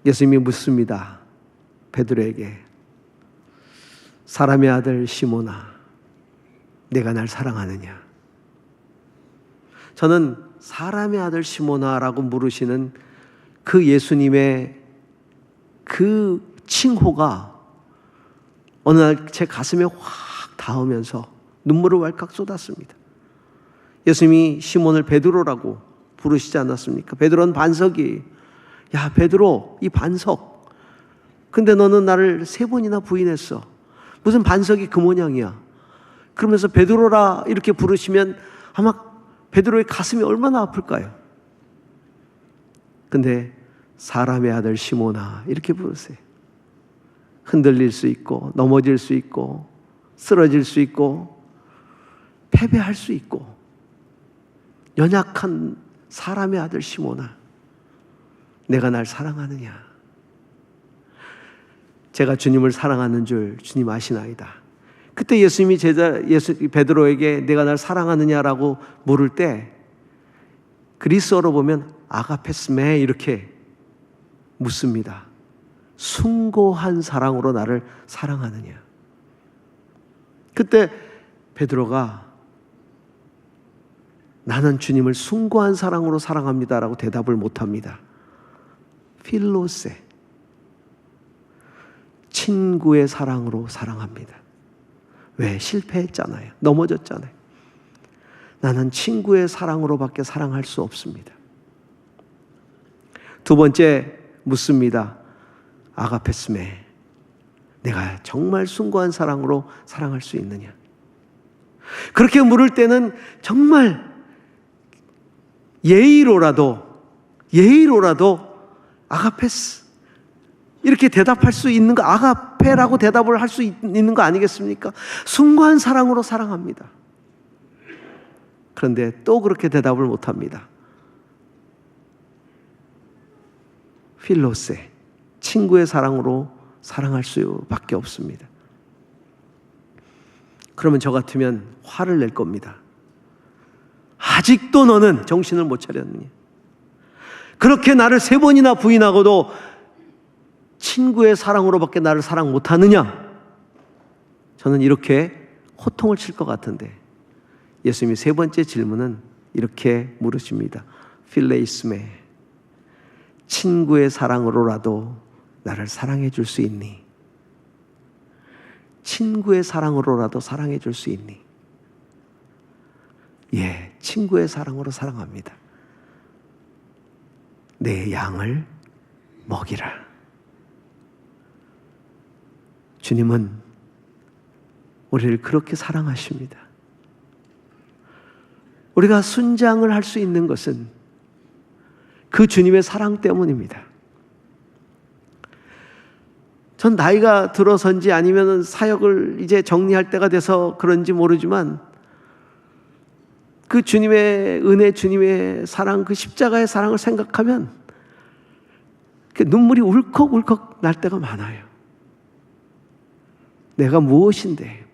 Speaker 7: 예수님이 묻습니다. 베드로에게, 사람의 아들 시몬아, 내가 날 사랑하느냐? 저는 사람의 아들 시몬아라고 물으시는 그 예수님의 그 칭호가 어느 날 제 가슴에 확 닿으면서 눈물을 왈칵 쏟았습니다. 예수님이 시몬을 베드로라고 부르시지 않았습니까? 베드로는 반석이, 야 베드로 이 반석, 근데 너는 나를 3번이나 부인했어. 무슨 반석이 그 모양이야. 그러면서 베드로라 이렇게 부르시면 아마 베드로의 가슴이 얼마나 아플까요? 근데 사람의 아들 시몬아 이렇게 부르세요. 흔들릴 수 있고 넘어질 수 있고 쓰러질 수 있고 패배할 수 있고 연약한 사람의 아들 시몬아, 내가 날 사랑하느냐? 제가 주님을 사랑하는 줄 주님 아시나이다. 그때 예수님이 베드로에게 내가 날 사랑하느냐라고 물을 때 그리스어로 보면 아가페스메 이렇게 묻습니다. 숭고한 사랑으로 나를 사랑하느냐? 그때 베드로가 나는 주님을 숭고한 사랑으로 사랑합니다라고 대답을 못합니다. 필로세, 친구의 사랑으로 사랑합니다. 왜? 실패했잖아요. 넘어졌잖아요. 나는 친구의 사랑으로밖에 사랑할 수 없습니다. 두 번째 묻습니다. 아가페스메, 내가 정말 숭고한 사랑으로 사랑할 수 있느냐? 그렇게 물을 때는 정말 예의로라도 아가페스 이렇게 대답할 수 있는 거, 아가페라고 대답을 할 수 있는 거 아니겠습니까? 숭고한 사랑으로 사랑합니다. 그런데 또 그렇게 대답을 못합니다. 필로세, 친구의 사랑으로 사랑할 수밖에 없습니다. 그러면 저 같으면 화를 낼 겁니다. 아직도 너는 정신을 못 차렸느냐? 그렇게 나를 3번이나 부인하고도 친구의 사랑으로밖에 나를 사랑 못하느냐? 저는 이렇게 호통을 칠 것 같은데 예수님이 3번째 질문은 이렇게 물으십니다. 필레이스메, 친구의 사랑으로라도 나를 사랑해 줄 수 있니? 친구의 사랑으로라도 사랑해 줄 수 있니? 예, 친구의 사랑으로 사랑합니다. 내 양을 먹이라. 주님은 우리를 그렇게 사랑하십니다. 우리가 순장을 할 수 있는 것은 그 주님의 사랑 때문입니다. 전 나이가 들어서인지 아니면 사역을 이제 정리할 때가 돼서 그런지 모르지만 그 주님의 은혜, 주님의 사랑, 그 십자가의 사랑을 생각하면 눈물이 울컥울컥 날 때가 많아요. 내가 무엇인데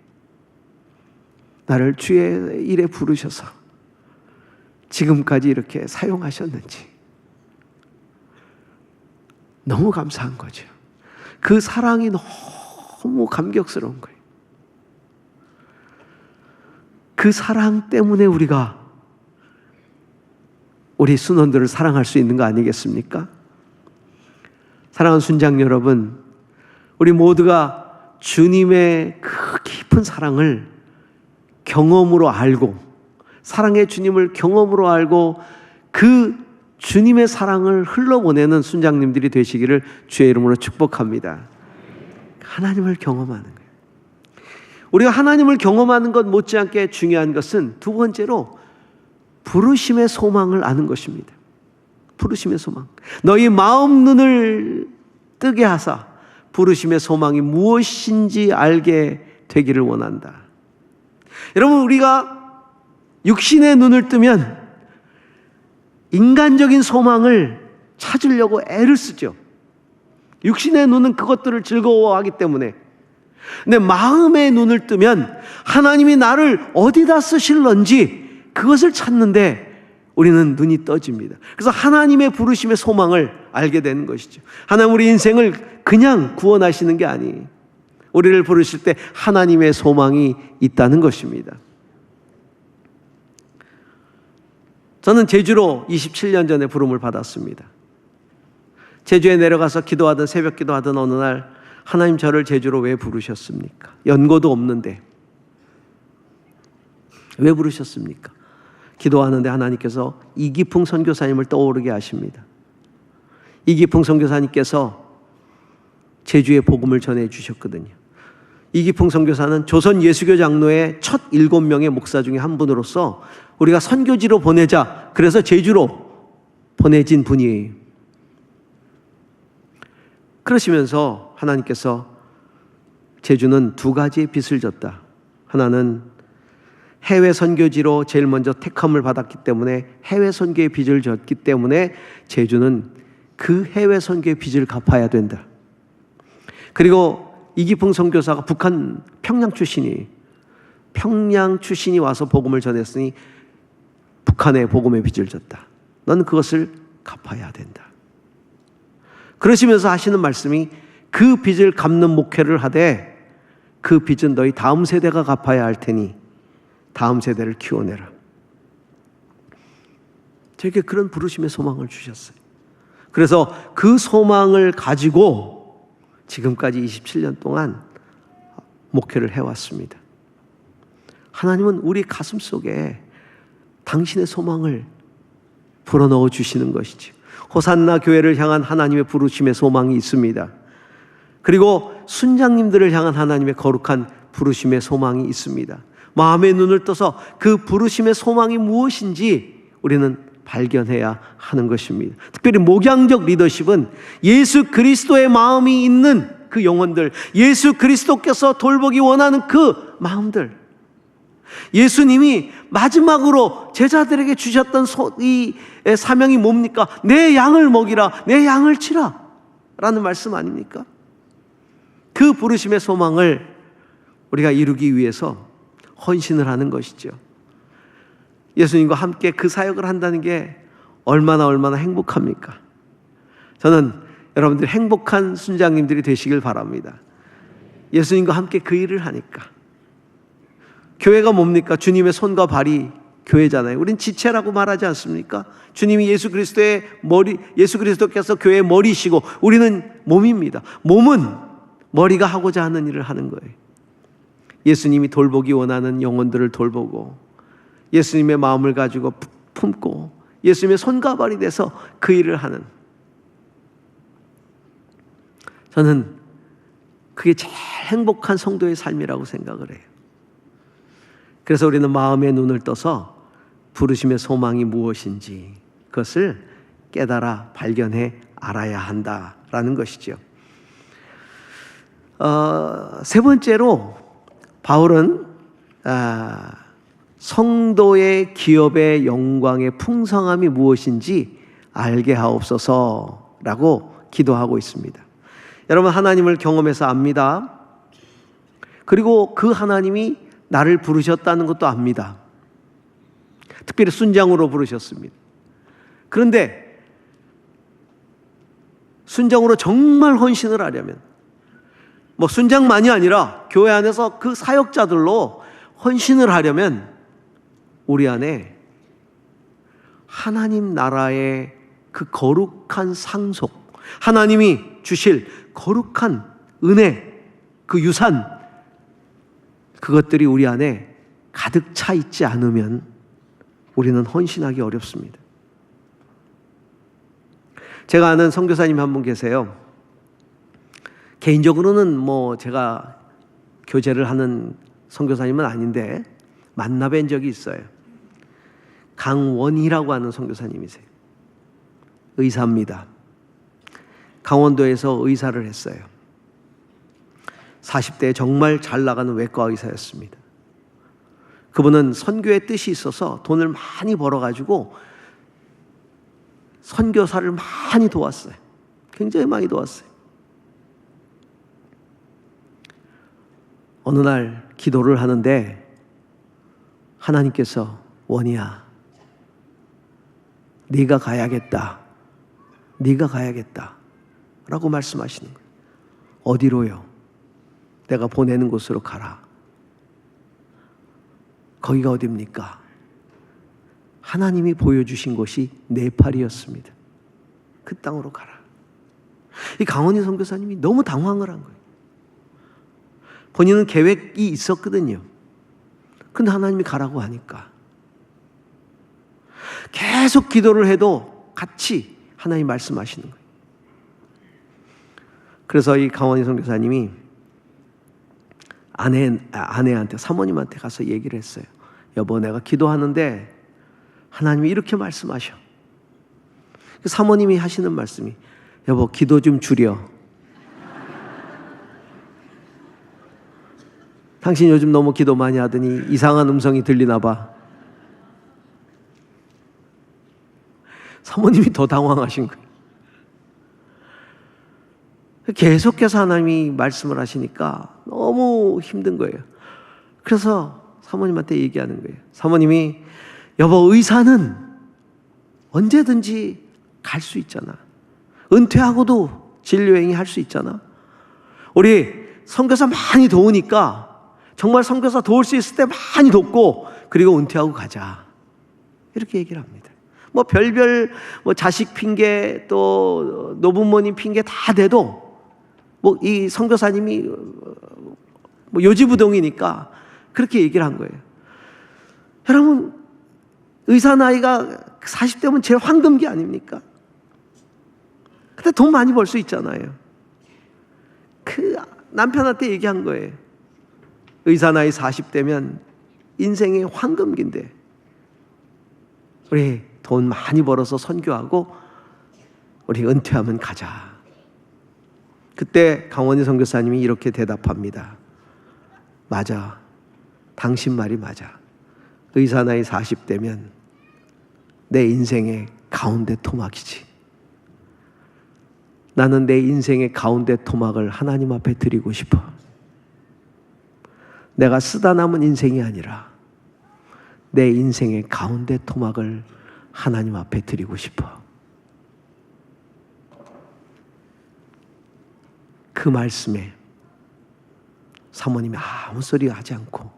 Speaker 7: 나를 주의 일에 부르셔서 지금까지 이렇게 사용하셨는지 너무 감사한 거죠. 그 사랑이 너무 감격스러운 거예요. 그 사랑 때문에 우리가 우리 순원들을 사랑할 수 있는 거 아니겠습니까? 사랑하는 순장 여러분, 우리 모두가 주님의 그 깊은 사랑을 경험으로 알고, 사랑의 주님을 경험으로 알고 그 주님의 사랑을 흘러보내는 순장님들이 되시기를 주의 이름으로 축복합니다. 하나님을 경험하는 거예요. 우리가 하나님을 경험하는 것 못지않게 중요한 것은 두 번째로 부르심의 소망을 아는 것입니다. 부르심의 소망. 너희 마음 눈을 뜨게 하사 부르심의 소망이 무엇인지 알게 되기를 원한다. 여러분, 우리가 육신의 눈을 뜨면 인간적인 소망을 찾으려고 애를 쓰죠. 육신의 눈은 그것들을 즐거워하기 때문에. 근데 마음의 눈을 뜨면 하나님이 나를 어디다 쓰실런지 그것을 찾는데 우리는 눈이 떠집니다. 그래서 하나님의 부르심의 소망을 알게 되는 것이죠. 하나님 우리 인생을 그냥 구원하시는 게 아니에요. 우리를 부르실 때 하나님의 소망이 있다는 것입니다. 저는 제주로 27년 전에 부름을 받았습니다. 제주에 내려가서 기도하던 새벽 기도하던 어느 날 하나님 저를 제주로 왜 부르셨습니까? 연고도 없는데 왜 부르셨습니까? 기도하는데 하나님께서 이기풍 선교사님을 떠오르게 하십니다. 이기풍 선교사님께서 제주에 복음을 전해 주셨거든요. 이기풍 선교사는 조선 예수교 장로의 첫 7명의 목사 중에 한 분으로서 우리가 선교지로 보내자 그래서 제주로 보내진 분이에요. 그러시면서 하나님께서 제주는 두 가지의 빚을 졌다. 하나는 해외 선교지로 제일 먼저 택함을 받았기 때문에 해외 선교의 빚을 졌기 때문에 제주는 그 해외 선교의 빚을 갚아야 된다. 그리고 이기풍 선교사가 북한 평양 출신이 와서 복음을 전했으니 북한의 복음의 빚을 졌다. 넌 그것을 갚아야 된다. 그러시면서 하시는 말씀이 그 빚을 갚는 목회를 하되 그 빚은 너희 다음 세대가 갚아야 할 테니 다음 세대를 키워내라. 저에게 그런 부르심의 소망을 주셨어요. 그래서 그 소망을 가지고 지금까지 27년 동안 목회를 해왔습니다. 하나님은 우리 가슴 속에 당신의 소망을 불어넣어 주시는 것이죠. 호산나 교회를 향한 하나님의 부르심의 소망이 있습니다. 그리고 순장님들을 향한 하나님의 거룩한 부르심의 소망이 있습니다. 마음의 눈을 떠서 그 부르심의 소망이 무엇인지 우리는 발견해야 하는 것입니다. 특별히 목양적 리더십은 예수 그리스도의 마음이 있는 그 영혼들, 예수 그리스도께서 돌보기 원하는 그 마음들, 예수님이 마지막으로 제자들에게 주셨던 이 사명이 뭡니까? 내 양을 먹이라, 내 양을 치라 라는 말씀 아닙니까? 그 부르심의 소망을 우리가 이루기 위해서 헌신을 하는 것이죠. 예수님과 함께 그 사역을 한다는 게 얼마나 행복합니까? 저는 여러분들 행복한 순장님들이 되시길 바랍니다. 예수님과 함께 그 일을 하니까. 교회가 뭡니까? 주님의 손과 발이 교회잖아요. 우린 지체라고 말하지 않습니까? 주님이 예수 그리스도의 머리, 예수 그리스도께서 교회의 머리시고 우리는 몸입니다. 몸은 머리가 하고자 하는 일을 하는 거예요. 예수님이 돌보기 원하는 영혼들을 돌보고 예수님의 마음을 가지고 품고 예수님의 손과 발이 돼서 그 일을 하는, 저는 그게 제일 행복한 성도의 삶이라고 생각을 해요. 그래서 우리는 마음의 눈을 떠서 부르심의 소망이 무엇인지 그것을 깨달아 발견해 알아야 한다라는 것이죠. 세 번째로 바울은 성도의 기업의 영광의 풍성함이 무엇인지 알게 하옵소서라고 기도하고 있습니다. 여러분, 하나님을 경험해서 압니다. 그리고 그 하나님이 나를 부르셨다는 것도 압니다. 특별히 순장으로 부르셨습니다. 그런데 순장으로 정말 헌신을 하려면, 순장만이 아니라 교회 안에서 그 사역자들로 헌신을 하려면 우리 안에 하나님 나라의 그 거룩한 상속, 하나님이 주실 거룩한 은혜, 그 유산, 그것들이 우리 안에 가득 차 있지 않으면 우리는 헌신하기 어렵습니다. 제가 아는 선교사님 한 분 계세요. 개인적으로는 제가 교제를 하는 선교사님은 아닌데 만나뵌 적이 있어요. 강원희라고 하는 선교사님이세요. 의사입니다. 강원도에서 의사를 했어요. 40대에 정말 잘 나가는 외과 의사였습니다. 그분은 선교의 뜻이 있어서 돈을 많이 벌어가지고 선교사를 많이 도왔어요. 굉장히 많이 도왔어요. 어느 날 기도를 하는데 하나님께서 원희야, 네가 가야겠다. 네가 가야겠다. 라고 말씀하시는 거예요. 어디로요? 내가 보내는 곳으로 가라. 거기가 어디입니까? 하나님이 보여주신 곳이 네팔이었습니다. 그 땅으로 가라. 이 강원희 선교사님이 너무 당황을 한 거예요. 본인은 계획이 있었거든요. 근데 하나님이 가라고 하니까 계속 기도를 해도 같이 하나님 말씀하시는 거예요. 그래서 이 강원희 선교사님이 아내한테, 사모님한테 가서 얘기를 했어요. 여보, 내가 기도하는데 하나님이 이렇게 말씀하셔. 사모님이 하시는 말씀이, 여보, 기도 좀 줄여. 당신 요즘 너무 기도 많이 하더니 이상한 음성이 들리나 봐. 사모님이 더 당황하신 거예요. 계속해서 하나님이 말씀을 하시니까 너무 힘든 거예요. 그래서 사모님한테 얘기하는 거예요. 사모님이, 여보, 의사는 언제든지 갈 수 있잖아. 은퇴하고도 진료행위 할 수 있잖아. 우리 선교사 많이 도우니까 정말 선교사 도울 수 있을 때 많이 돕고 그리고 은퇴하고 가자. 이렇게 얘기를 합니다. 뭐 별별 뭐 자식 핑계 또 노부모님 핑계 다 대도 뭐 이 선교사님이 뭐 요지부동이니까 그렇게 얘기를 한 거예요. 여러분, 의사 나이가 40대면 제일 황금기 아닙니까? 근데 돈 많이 벌 수 있잖아요. 그 남편한테 얘기한 거예요. 의사 나이 40대면 인생의 황금기인데 우리 돈 많이 벌어서 선교하고 우리 은퇴하면 가자. 그때 강원희 선교사님이 이렇게 대답합니다. 맞아. 당신 말이 맞아. 의사 나이 40대면 내 인생의 가운데 토막이지. 나는 내 인생의 가운데 토막을 하나님 앞에 드리고 싶어. 내가 쓰다 남은 인생이 아니라 내 인생의 가운데 토막을 하나님 앞에 드리고 싶어. 그 말씀에 사모님이 아무 소리 하지 않고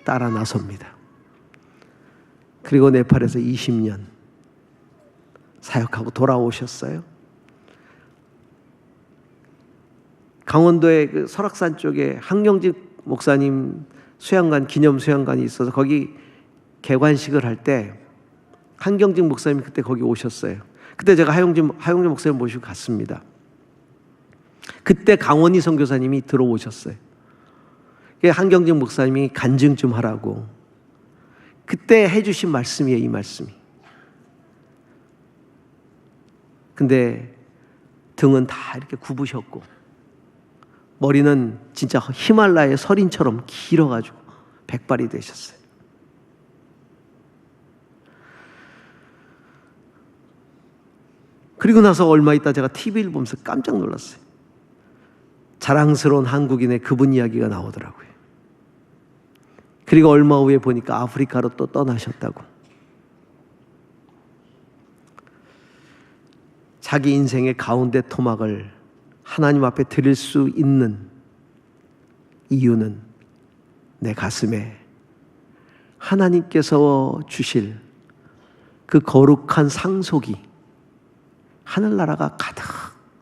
Speaker 7: 따라 나섭니다. 그리고 네팔에서 20년 사역하고 돌아오셨어요. 강원도의 그 설악산 쪽에 한경직 목사님 수양관, 기념 수양관이 있어서 거기 개관식을 할 때 한경직 목사님이 그때 거기 오셨어요. 그때 제가 하용진 목사님 모시고 갔습니다. 그때 강원희 선교사님이 들어오셨어요. 한경직 목사님이 간증 좀 하라고. 그때 해주신 말씀이에요, 이 말씀이. 근데 등은 다 이렇게 굽으셨고 머리는 진짜 히말라야 설인처럼 길어가지고 백발이 되셨어요. 그리고 나서 얼마 있다 제가 TV를 보면서 깜짝 놀랐어요. 자랑스러운 한국인의 그분 이야기가 나오더라고요. 그리고 얼마 후에 보니까 아프리카로 또 떠나셨다고. 자기 인생의 가운데 토막을 하나님 앞에 드릴 수 있는 이유는 내 가슴에 하나님께서 주실 그 거룩한 상속이 하늘나라가 가득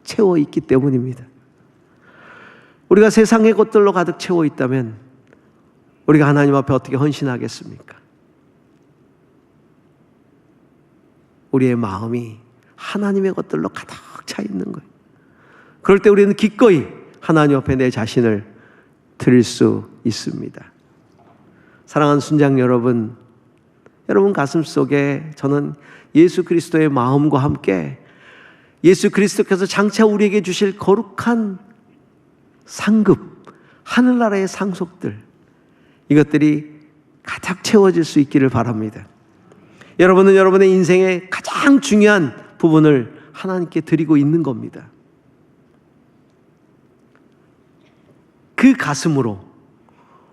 Speaker 7: 채워 있기 때문입니다. 우리가 세상의 것들로 가득 채워 있다면 우리가 하나님 앞에 어떻게 헌신하겠습니까? 우리의 마음이 하나님의 것들로 가득 차 있는 거예요. 그럴 때 우리는 기꺼이 하나님 앞에 내 자신을 드릴 수 있습니다. 사랑하는 순장 여러분, 여러분 가슴 속에 저는 예수 그리스도의 마음과 함께 예수 그리스도께서 장차 우리에게 주실 거룩한 상급, 하늘나라의 상속들, 이것들이 가득 채워질 수 있기를 바랍니다. 여러분은 여러분의 인생의 가장 중요한 부분을 하나님께 드리고 있는 겁니다. 그 가슴으로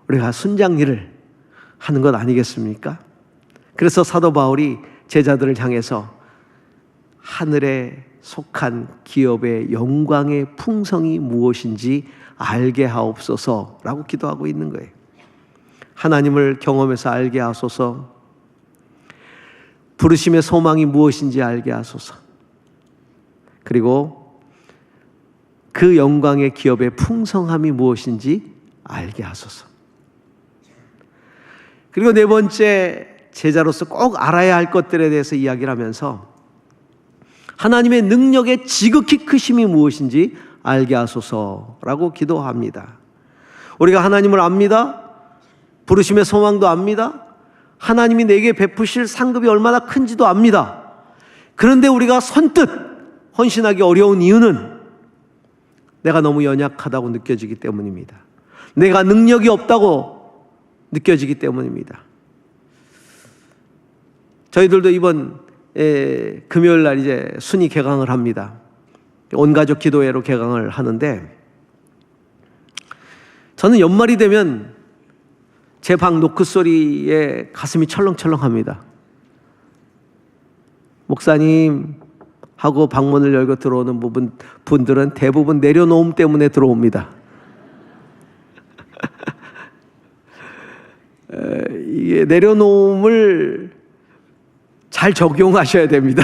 Speaker 7: 우리가 순장 일을 하는 것 아니겠습니까? 그래서 사도 바울이 제자들을 향해서 하늘에 속한 기업의 영광의 풍성이 무엇인지 알게 하옵소서라고 기도하고 있는 거예요. 하나님을 경험해서 알게 하소서, 부르심의 소망이 무엇인지 알게 하소서, 그리고 그 영광의 기업의 풍성함이 무엇인지 알게 하소서. 그리고 네 번째, 제자로서 꼭 알아야 할 것들에 대해서 이야기를 하면서 하나님의 능력의 지극히 크심이 무엇인지 알게 하소서라고 기도합니다. 우리가 하나님을 압니다. 부르심의 소망도 압니다. 하나님이 내게 베푸실 상급이 얼마나 큰지도 압니다. 그런데 우리가 선뜻 헌신하기 어려운 이유는 내가 너무 연약하다고 느껴지기 때문입니다. 내가 능력이 없다고 느껴지기 때문입니다. 저희들도 이번 금요일 날 이제 순위 개강을 합니다. 온 가족 기도회로 개강을 하는데, 저는 연말이 되면 제 방 노크 소리에 가슴이 철렁철렁합니다. 목사님 하고 방문을 열고 들어오는 분들은 대부분 내려놓음 때문에 들어옵니다. 이게 내려놓음을 잘 적용하셔야 됩니다.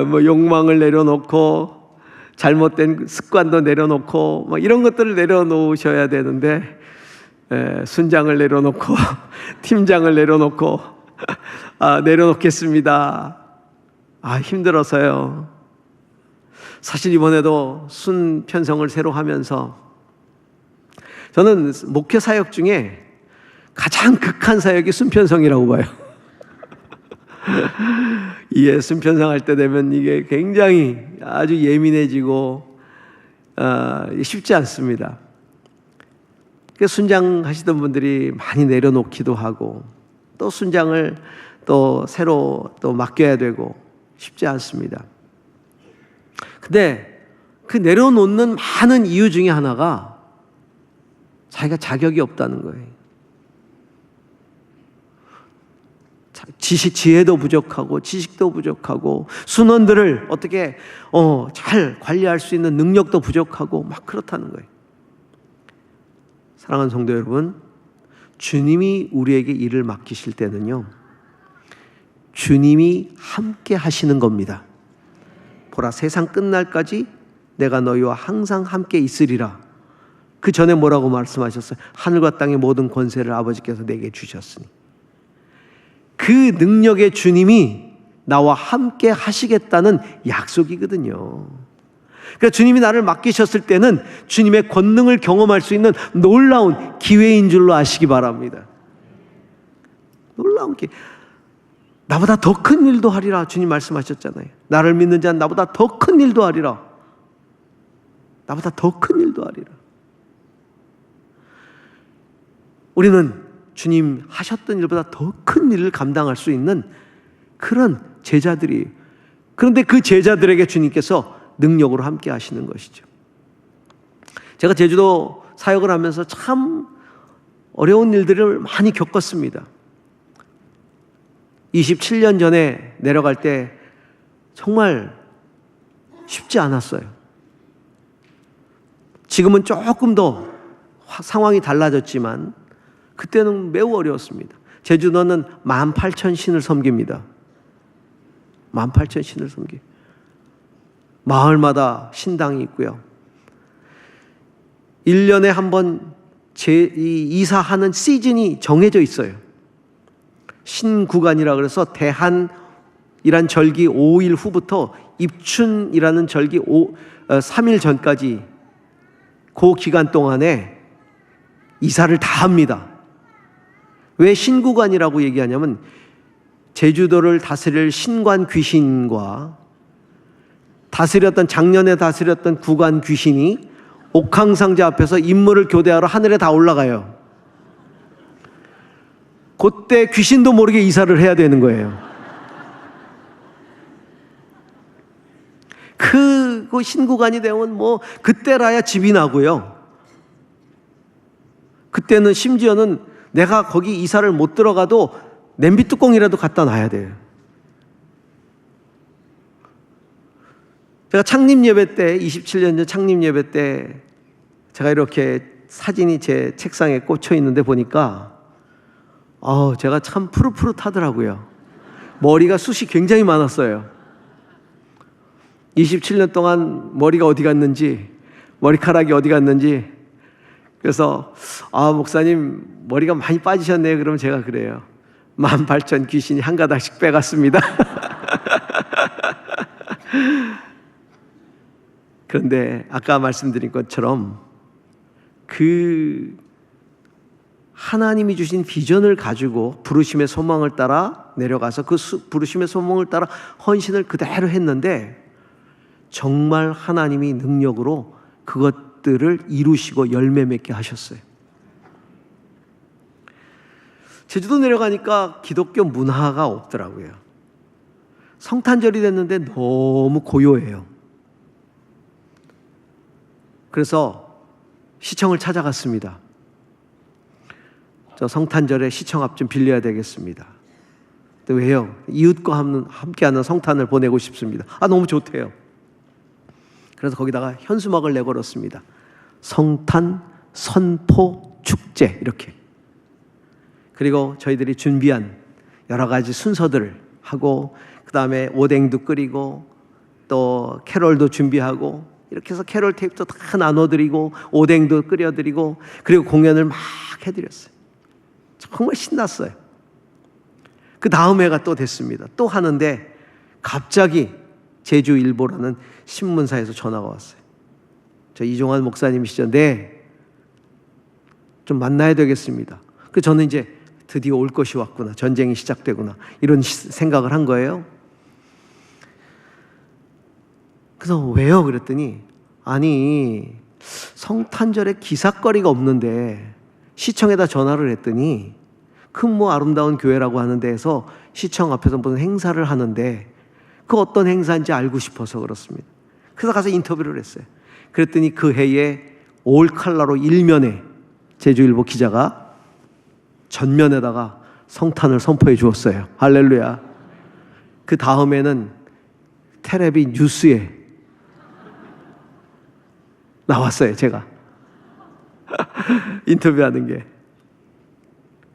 Speaker 7: 뭐 욕망을 내려놓고 잘못된 습관도 내려놓고 뭐 이런 것들을 내려놓으셔야 되는데, 순장을 내려놓고 팀장을 내려놓고 내려놓겠습니다. 힘들어서요. 사실 이번에도 순 편성을 새로 하면서 저는 목회 사역 중에 가장 극한 사역이 순 편성이라고 봐요. 이게 순 편성할 때 되면 이게 굉장히 아주 예민해지고 쉽지 않습니다. 순장 하시던 분들이 많이 내려놓기도 하고, 또 순장을 또 새로 또 맡겨야 되고 쉽지 않습니다. 근데 그 내려놓는 많은 이유 중에 하나가 자기가 자격이 없다는 거예요. 지혜도 부족하고 지식도 부족하고 순원들을 어떻게 잘 관리할 수 있는 능력도 부족하고 막 그렇다는 거예요. 사랑하는 성도 여러분, 주님이 우리에게 일을 맡기실 때는요, 주님이 함께 하시는 겁니다. 보라, 세상 끝날까지 내가 너희와 항상 함께 있으리라. 그 전에 뭐라고 말씀하셨어요? 하늘과 땅의 모든 권세를 아버지께서 내게 주셨으니. 그 능력의 주님이 나와 함께 하시겠다는 약속이거든요. 그러니까 주님이 나를 맡기셨을 때는 주님의 권능을 경험할 수 있는 놀라운 기회인 줄로 아시기 바랍니다. 놀라운 기회. 나보다 더 큰 일도 하리라 주님 말씀하셨잖아요. 나를 믿는 자는 나보다 더 큰 일도 하리라. 나보다 더 큰 일도 하리라. 우리는 주님 하셨던 일보다 더 큰 일을 감당할 수 있는 그런 제자들이, 그런데 그 제자들에게 주님께서 능력으로 함께 하시는 것이죠. 제가 제주도 사역을 하면서 참 어려운 일들을 많이 겪었습니다. 27년 전에 내려갈 때 정말 쉽지 않았어요. 지금은 조금 더 상황이 달라졌지만 그때는 매우 어려웠습니다. 제주도는 18,000신을 섬깁니다. 18,000신을 섬기. 마을마다 신당이 있고요. 1년에 한 번 이사하는 시즌이 정해져 있어요. 신구간이라 그래서 대한이란 절기 5일 후부터 입춘이라는 절기 3일 전까지 그 기간 동안에 이사를 다 합니다. 왜 신구간이라고 얘기하냐면 제주도를 다스릴 신관 귀신과 작년에 다스렸던 구관 귀신이 옥황상제 앞에서 임무를 교대하러 하늘에 다 올라가요. 그때 귀신도 모르게 이사를 해야 되는 거예요. 그 신구간이 되면 뭐 그때라야 집이 나고요. 그때는 심지어는 내가 거기 이사를 못 들어가도 냄비 뚜껑이라도 갖다 놔야 돼요. 제가 창립 예배 때, 27년 전 창립 예배 때 제가 이렇게 사진이 제 책상에 꽂혀 있는데 보니까 제가 참 푸릇푸릇하더라고요. 머리가 숱이 굉장히 많았어요. 27년 동안 머리가 어디 갔는지, 머리카락이 어디 갔는지. 그래서 목사님 머리가 많이 빠지셨네요. 그러면 제가 그래요. 18,000 귀신이 한 가닥씩 빼갔습니다. 그런데 아까 말씀드린 것처럼 그 하나님이 주신 비전을 가지고 부르심의 소망을 따라 내려가서 그 부르심의 소망을 따라 헌신을 그대로 했는데 정말 하나님이 능력으로 그것들을 이루시고 열매 맺게 하셨어요. 제주도 내려가니까 기독교 문화가 없더라고요. 성탄절이 됐는데 너무 고요해요. 그래서 시청을 찾아갔습니다. 저 성탄절에 시청 앞 좀 빌려야 되겠습니다. 근데 왜요? 이웃과 함께하는 성탄을 보내고 싶습니다. 너무 좋대요. 그래서 거기다가 현수막을 내걸었습니다. 성탄 선포 축제 이렇게. 그리고 저희들이 준비한 여러 가지 순서들을 하고 그 다음에 오뎅도 끓이고 또 캐롤도 준비하고 이렇게 해서 캐롤 테이프도 다 나눠드리고 오뎅도 끓여드리고 그리고 공연을 막 해드렸어요. 정말 신났어요. 그 다음 해가 또 됐습니다. 또 하는데 갑자기 제주일보라는 신문사에서 전화가 왔어요. 저 이종환 목사님이시죠? 네. 좀 만나야 되겠습니다. 그래서 저는 이제 드디어 올 것이 왔구나. 전쟁이 시작되구나. 이런 생각을 한 거예요. 그래서 왜요? 그랬더니 아니 성탄절에 기사거리가 없는데 시청에다 전화를 했더니 큰 아름다운 교회라고 하는 데에서 시청 앞에서 무슨 행사를 하는데 그 어떤 행사인지 알고 싶어서 그렇습니다. 그래서 가서 인터뷰를 했어요. 그랬더니 그 해에 올 컬러로 일면에 제주일보 기자가 전면에다가 성탄을 선포해 주었어요. 할렐루야. 그 다음에는 텔레비 뉴스에 나왔어요. 제가 인터뷰하는 게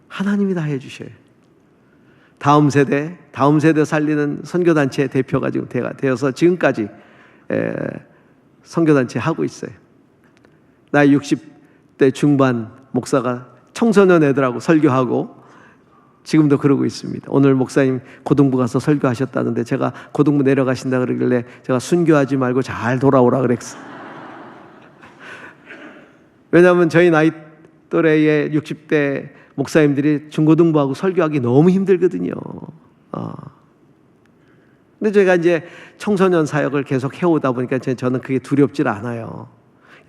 Speaker 7: 하나님이 다 해주셔요. 다음 세대 살리는 선교단체 대표가 지금 되어서 지금까지 선교단체 하고 있어요. 나이 60대 중반 목사가 청소년 애들하고 설교하고 지금도 그러고 있습니다. 오늘 목사님 고등부 가서 설교하셨다는데 제가 고등부 내려가신다 그러길래 제가 순교하지 말고 잘 돌아오라 그랬어요. 왜냐하면 저희 나이 또래의 60대 목사님들이 중고등부하고 설교하기 너무 힘들거든요. 근데 제가 이제 청소년 사역을 계속 해오다 보니까 저는 그게 두렵질 않아요.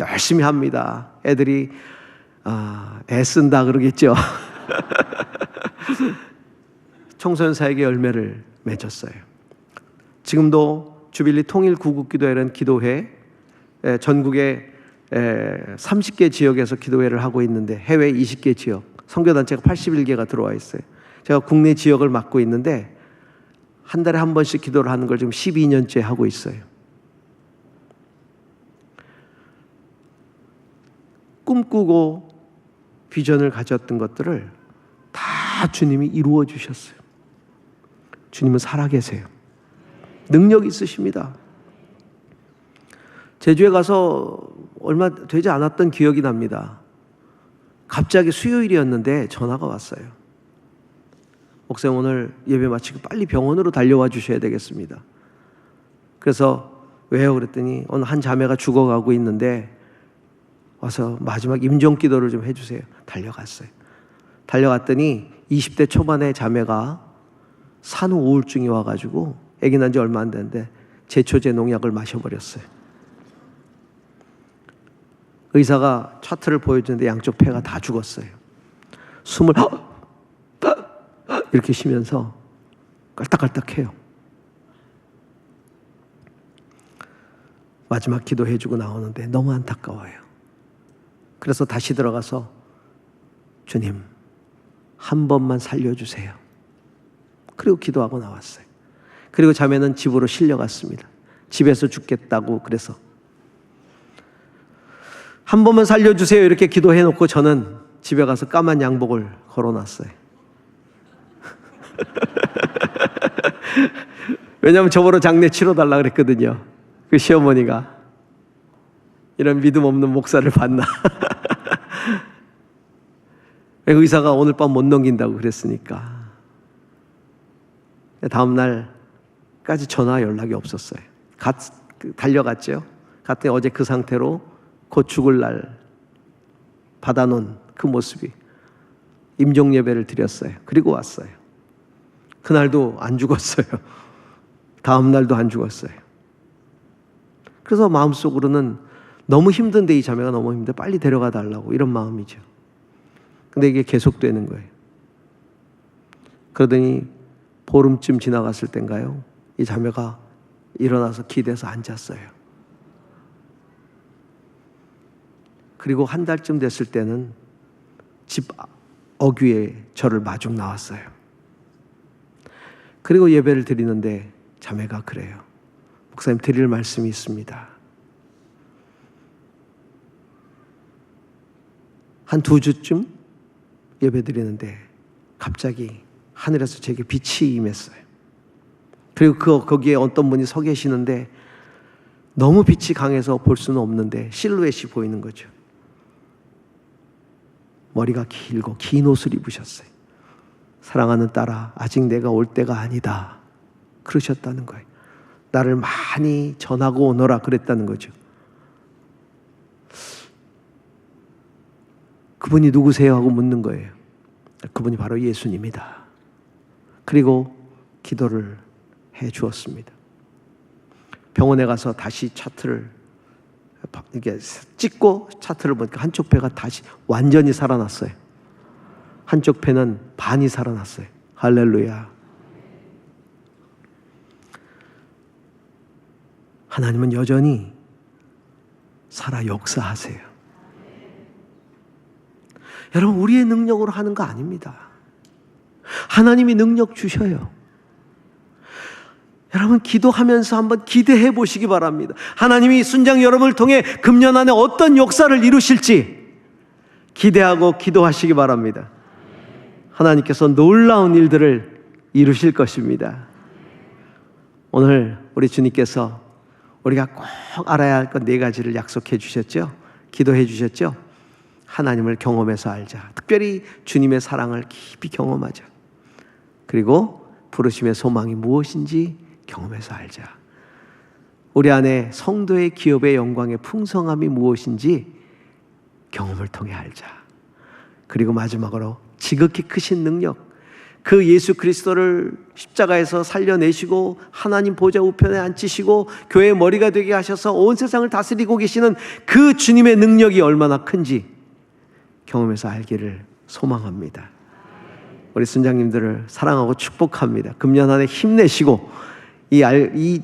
Speaker 7: 열심히 합니다. 애들이 애쓴다 그러겠죠. 청소년 사역의 열매를 맺었어요. 지금도 주빌리 통일 구국기도회라는 기도회 전국에 30개 지역에서 기도회를 하고 있는데 해외 20개 지역 선교단체가 81개가 들어와 있어요. 제가 국내 지역을 맡고 있는데 한 달에 한 번씩 기도를 하는 걸 지금 12년째 하고 있어요. 꿈꾸고 비전을 가졌던 것들을 다 주님이 이루어 주셨어요. 주님은 살아계세요. 능력 있으십니다. 제주에 가서 얼마 되지 않았던 기억이 납니다. 갑자기 수요일이었는데 전화가 왔어요. 목사님 오늘 예배 마치고 빨리 병원으로 달려와 주셔야 되겠습니다. 그래서 왜요? 그랬더니 오늘 한 자매가 죽어가고 있는데 와서 마지막 임종 기도를 좀 해주세요. 달려갔어요. 달려갔더니 20대 초반의 자매가 산후 우울증이 와가지고 아기 난 지 얼마 안 됐는데 제초제 농약을 마셔버렸어요. 의사가 차트를 보여주는데 양쪽 폐가 다 죽었어요. 숨을 이렇게 쉬면서 깔딱깔딱해요. 마지막 기도해주고 나오는데 너무 안타까워요. 그래서 다시 들어가서 주님, 한 번만 살려주세요. 그리고 기도하고 나왔어요. 그리고 자매는 집으로 실려갔습니다. 집에서 죽겠다고 그래서 한 번만 살려주세요 이렇게 기도해놓고 저는 집에 가서 까만 양복을 걸어놨어요. 왜냐하면 저보러 장례 치러달라 그랬거든요. 그 시어머니가 이런 믿음 없는 목사를 봤나. 의사가 오늘 밤 못 넘긴다고 그랬으니까 다음 날까지 전화 연락이 없었어요. 달려갔죠. 갔더니 어제 그 상태로 곧 죽을 날 받아놓은 그 모습이 임종 예배를 드렸어요. 그리고 왔어요. 그날도 안 죽었어요. 다음 날도 안 죽었어요. 그래서 마음속으로는 너무 힘든데, 이 자매가 너무 힘든데 빨리 데려가 달라고 이런 마음이죠. 근데 이게 계속되는 거예요. 그러더니 보름쯤 지나갔을 땐가요, 이 자매가 일어나서 기대서 앉았어요. 그리고 한 달쯤 됐을 때는 집 어귀에 저를 마중 나왔어요. 그리고 예배를 드리는데 자매가 그래요. 목사님, 드릴 말씀이 있습니다. 한 2주쯤 예배 드리는데 갑자기 하늘에서 제게 빛이 임했어요. 그리고 거기에 어떤 분이 서 계시는데 너무 빛이 강해서 볼 수는 없는데 실루엣이 보이는 거죠. 머리가 길고 긴 옷을 입으셨어요. 사랑하는 딸아, 아직 내가 올 때가 아니다 그러셨다는 거예요. 나를 많이 전하고 오너라 그랬다는 거죠. 그분이 누구세요? 하고 묻는 거예요. 그분이 바로 예수님이다. 그리고 기도를 해 주었습니다. 병원에 가서 다시 차트를 이게 찍고 차트를 보니까 한쪽 배가 다시 완전히 살아났어요. 한쪽 배는 반이 살아났어요. 할렐루야. 하나님은 여전히 살아 역사하세요. 여러분, 우리의 능력으로 하는 거 아닙니다. 하나님이 능력 주셔요. 여러분, 기도하면서 한번 기대해 보시기 바랍니다. 하나님이 순장 여러분을 통해 금년 안에 어떤 역사를 이루실지 기대하고 기도하시기 바랍니다. 하나님께서 놀라운 일들을 이루실 것입니다. 오늘 우리 주님께서 우리가 꼭 알아야 할 것 4가지를 약속해 주셨죠? 기도해 주셨죠? 하나님을 경험해서 알자. 특별히 주님의 사랑을 깊이 경험하자. 그리고 부르심의 소망이 무엇인지 경험해서 알자. 우리 안에 성도의 기업의 영광의 풍성함이 무엇인지 경험을 통해 알자. 그리고 마지막으로 지극히 크신 능력, 그 예수 그리스도를 십자가에서 살려내시고 하나님 보좌 우편에 앉히시고 교회의 머리가 되게 하셔서 온 세상을 다스리고 계시는 그 주님의 능력이 얼마나 큰지 경험해서 알기를 소망합니다. 우리 순장님들을 사랑하고 축복합니다. 금년 안에 힘내시고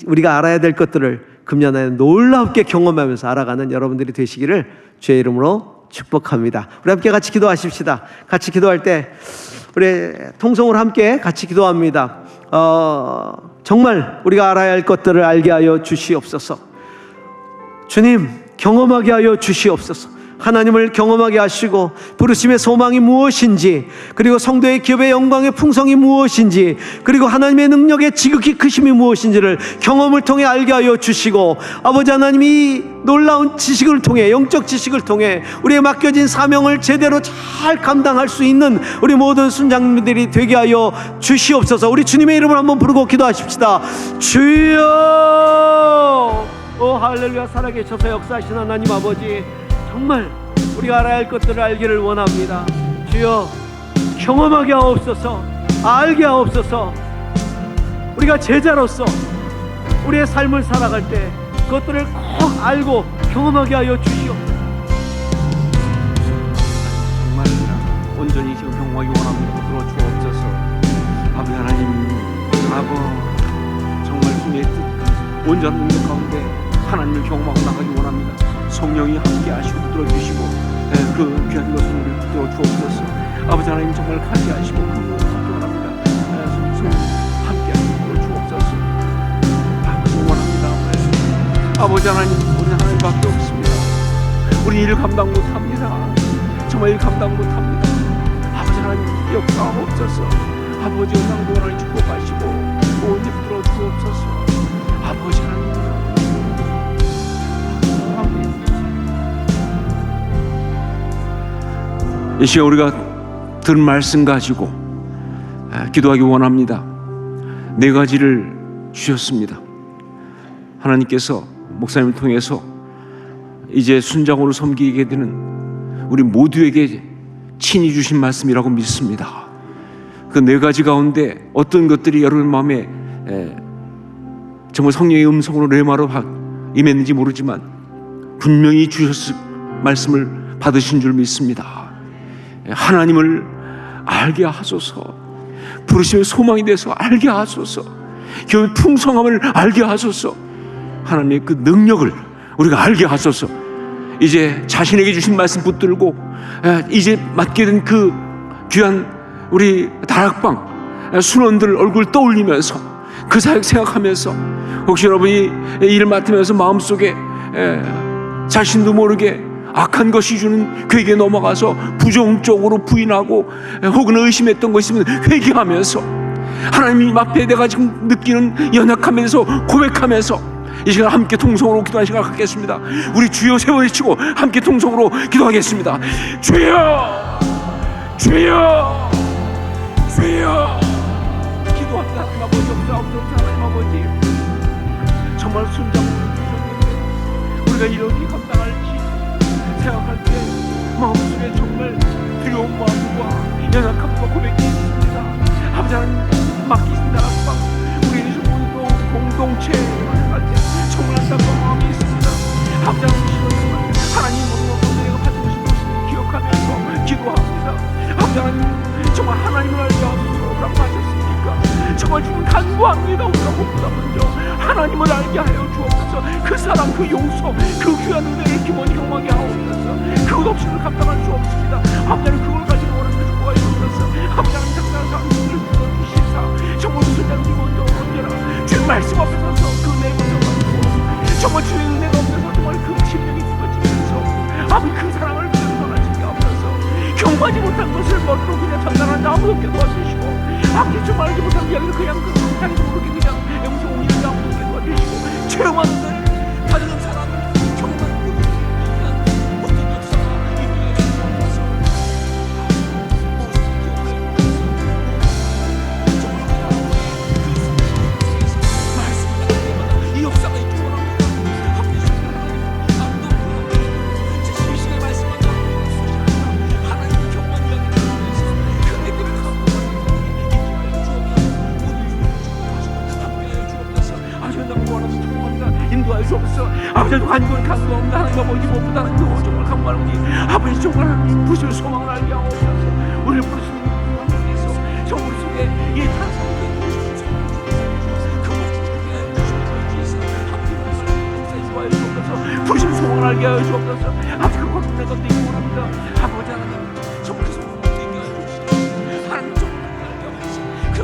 Speaker 7: 우리가 알아야 될 것들을 금년 안에 놀랍게 경험하면서 알아가는 여러분들이 되시기를 주의 이름으로 축복합니다. 우리 함께 같이 기도하십시다. 같이 기도할 때 우리 통성으로 함께 같이 기도합니다. 정말 우리가 알아야 할 것들을 알게 하여 주시옵소서. 주님, 경험하게 하여 주시옵소서. 하나님을 경험하게 하시고 부르심의 소망이 무엇인지, 그리고 성도의 기업의 영광의 풍성이 무엇인지, 그리고 하나님의 능력의 지극히 크심이 무엇인지를 경험을 통해 알게 하여 주시고, 아버지 하나님이 놀라운 지식을 통해, 영적 지식을 통해 우리의 맡겨진 사명을 제대로 잘 감당할 수 있는 우리 모든 순장님들이 되게 하여 주시옵소서. 우리 주님의 이름을 한번 부르고 기도하십시다. 주여! 오 할렐루야. 살아계셔서 역사하시는 하나님 아버지, 정말 우리가 알아야 할 것들을 알기를 원합니다. 주여, 경험하게 하옵소서. 알게 하옵소서. 우리가 제자로서 우리의 삶을 살아갈 때 그것들을 꼭 알고 경험하게 하여 주시옵소서. 정말 온전히 지금 경험하기 원합니다. 들어주옵소서. 아버지 하나님, 아버 정말 주님의 뜻 온전한 능력 가운데 하나님을 경험하고 나가기 원합니다. 성령이 함께 하시고 붙들어주시고 그 귀한 것을 우리를 붙들어 주옵소서.
Speaker 6: 아버지 하나님 정말 감사하시고 감사합니다. 함께 하시고 주옵소서. 아버지 원합니다. 아버지 하나님, 우리 하나님밖에 없습니다. 우리 일을 감당 못합니다. 정말 일 감당 못합니다. 아버지 하나님 역사하옵소서. 아버지 영광도 하나님 축복하시고 온 집 들어 주옵소서. 아버지 하나님 이 시간 우리가 들은 말씀 가지고 기도하기 원합니다. 4가지를 주셨습니다. 하나님께서 목사님을 통해서 이제 순장으로 섬기게 되는 우리 모두에게 친히 주신 말씀이라고 믿습니다. 그 4가지 가운데 어떤 것들이 여러분 마음에 정말 성령의 음성으로 레마로 임했는지 모르지만 분명히 주셨을 말씀을 받으신 줄 믿습니다. 하나님을 알게 하소서, 부르심의 소망이 돼서 알게 하소서, 교회 풍성함을 알게 하소서, 하나님의 그 능력을 우리가 알게 하소서. 이제 자신에게 주신 말씀 붙들고 이제 맡게 된 그 귀한 우리 다락방 순원들 얼굴 떠올리면서 그 사역 생각하면서 혹시 여러분이 일을 맡으면서 마음속에 자신도 모르게 악한 것이 주는 그에게 넘어가서 부정적으로 부인하고 혹은 의심했던 것이 있으면 회개하면서 하나님 앞에 내가 지금 느끼는 연약함에서 고백하면서 이 시간 함께 통성으로 기도하는 시간을 갖겠습니다. 우리 주여 세 번 외치고 함께 통성으로 기도하겠습니다. 주여, 주여, 주여. 기도합니다. 하나님 아버지, 없사옵소서. 하나님 아버지, 정말 순장으로 주셨는데 우리가 이렇게 감당할지 생각할 때 마음속에 정말 두려운 마음과 연약함과 고백이 있습니다. 아버지 하나님 맡기신 다락방 우리 모두 공동체 할 때 정말 안타까운 마음이 있습니다. 아버지 하나님 모든 내가 받으신 것을 기억하면서 기도합니다. 아버지 하나님 정말 하나님을 알게 하소서라고 하셨습니까? 정말 주님 간구합니다. 우리가 무엇보다 먼저 하나님을 알게 하여 주옵소서. 그 사랑, 그 용서, 그 귀한 은혜를 기원히 경험하게 하옵소서. 그것 없이는 감당할 수 없습니다. 아버지 하나님 그걸 가지고 원하는 주가 있옵소서. 아버지 하나님 당당한 사람들을 불러주시사 정말 순장님 먼저 언제나 주의 말씀 앞에 서서 그 내면서 가지고 정말 주의 은혜가 없어서 정말 그 심령이 찢어지면서 아버지 그 사랑을 변론하시게 하옵소서. 경험하지 못한 것을 머리로 그냥 전달하는 아무도 도와주시고 아버지 정말 알지 못한 이야기를 그냥 그 자기도 모르게 그냥 영성 오히려 아무도 도와주시고 체험하는 걸 받는 사람을 경험하는 그 모든 역사가 이루어져 주옵소서. 이 역사가 있기 원합니다. 하나님 제 실시간에 말씀하자 하나님 경험한 이야기를 통해서 그 내들을 인도하여 주옵소서. 아버지 간구는 간구합니다. 하나님 아버지 무엇보다 하나님 정말 간구하노니 아버지 정말 하나님 부실 소망을 알게 하옵소서. 우리를 부르시는 하나님께서 저 우리 속에 이 타성에 부실 소망을 알게 하여 주옵소서. 아버지 그 것도 내가 되기 원합니다. 아버지 하나님 정말 그 소망을 되게 하여 주옵소서. 하나님 정말 알게 하여 주옵소서. 그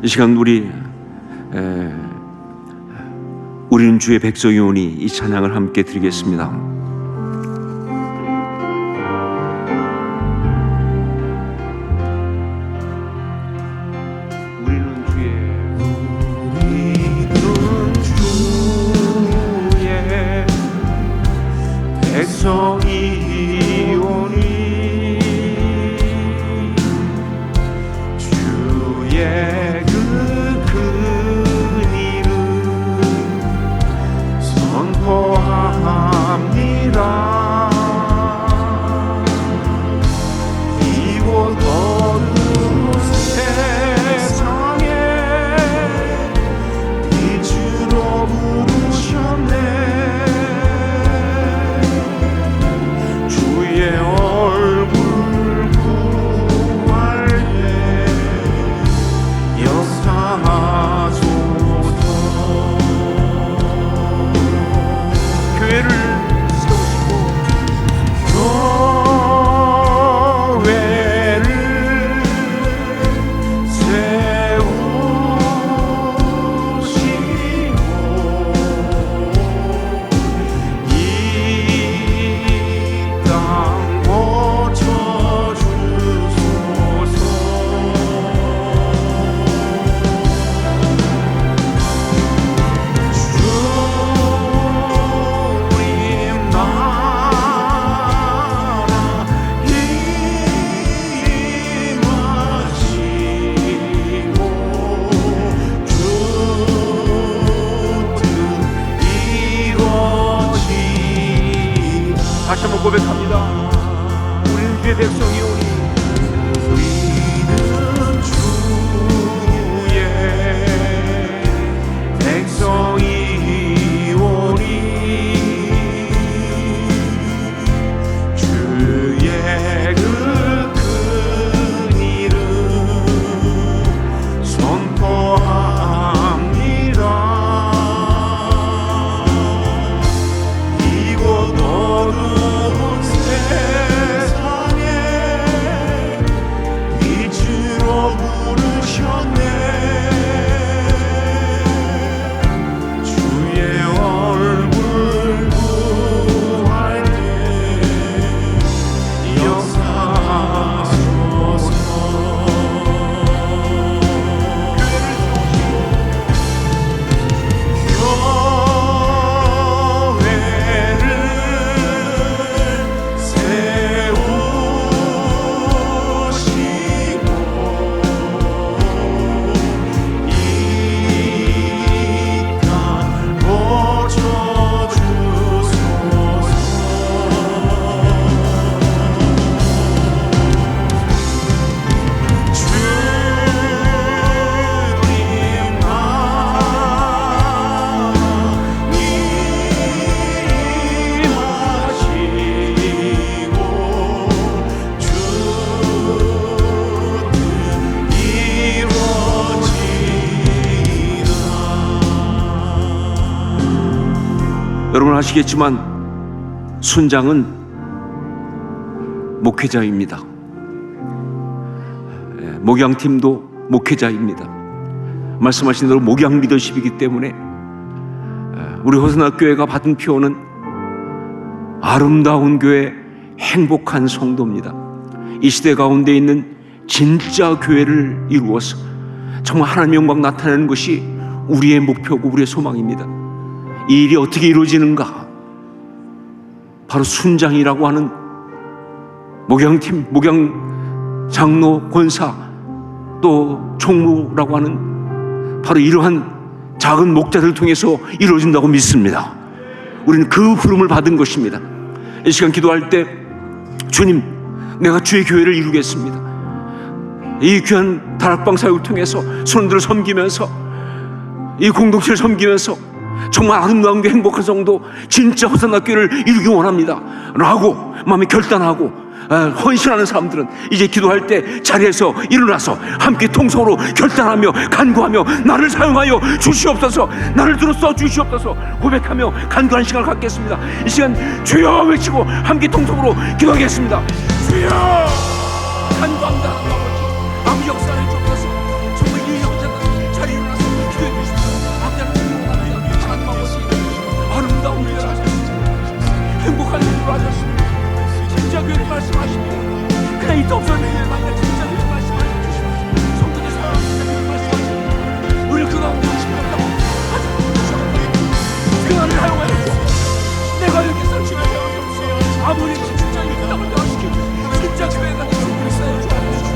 Speaker 6: 이 시간 우리는 주의 백성이오니 이 찬양을 함께 드리겠습니다. 우리는 주의 백성이오니 주의 그 큰 이름 선포합니다. 이곳 어두운 세상에 빛으로 부르셨네. 주의 얼굴 구할 때 역사하소서. 교회를 세우시고 교회를 세우시고 이 땅 고쳐주소서. 주님 나라 임하시고 주 뜻 이루어지라. 다시 한번 고백합니다. 우리는 주의 백성이오니 우리는 주의 백성이오니 주의 그 큰 이름 선포합니다. 이곳 어두운 세상에 빛으로 부르셨네. 주의 얼굴 구할 때 역사하소서. 교회를 세우시고 이 땅 고쳐주소서. 주님 나라 임하시고 주 뜻 이루어지라. 여러분 아시겠지만 순장은 목회자입니다. 목양팀도 목회자입니다. 말씀하신 대로 목양 리더십이기 때문에 우리 호선학 교회가 받은 표어는 아름다운 교회, 행복한 성도입니다. 이 시대 가운데 있는 진짜 교회를 이루어서 정말 하나님의 영광 나타내는 것이 우리의 목표고 우리의 소망입니다. 이 일이 어떻게 이루어지는가? 바로 순장이라고 하는 목양팀, 목양 장로, 권사, 또 총무라고 하는 바로 이러한 작은 목자들을 통해서 이루어진다고 믿습니다. 우리는 그 부름을 받은 것입니다. 이 시간 기도할 때 주님, 내가 주의 교회를 이루겠습니다. 이 귀한 다락방 사역을 통해서 손들을 섬기면서 이 공동체를 섬기면서 정말 아름다운 게 행복한 성도, 진짜 호산나 교회를 이루기 원합니다 라고 마음에 결단하고 헌신하는 사람들은 이제 기도할 때 자리에서 일어나서 함께 통성으로 결단하며 간구하며 나를 사용하여 주시옵소서, 나를 들어 써 주시옵소서 고백하며 간구하는 시간을 갖겠습니다. 이 시간 주여 외치고 함께 통성으로 기도하겠습니다. 주여 간구합니다. 아버지 역사를 주옵소서. 정말 이 역사가
Speaker 5: 동선에게 만나 진짜 그 말씀하여 주시옵소서. 성도들 사랑합니다. 그 말씀하시옵소서. 우리를 그 가운데 하시겠다고 하지 그 안을 하여하여 주옵소서. 내가 여기 설치가 되어서 아무리 진짜 이 땅을 나시키고 진짜 교회가 되시고 쌓여 주옵소서.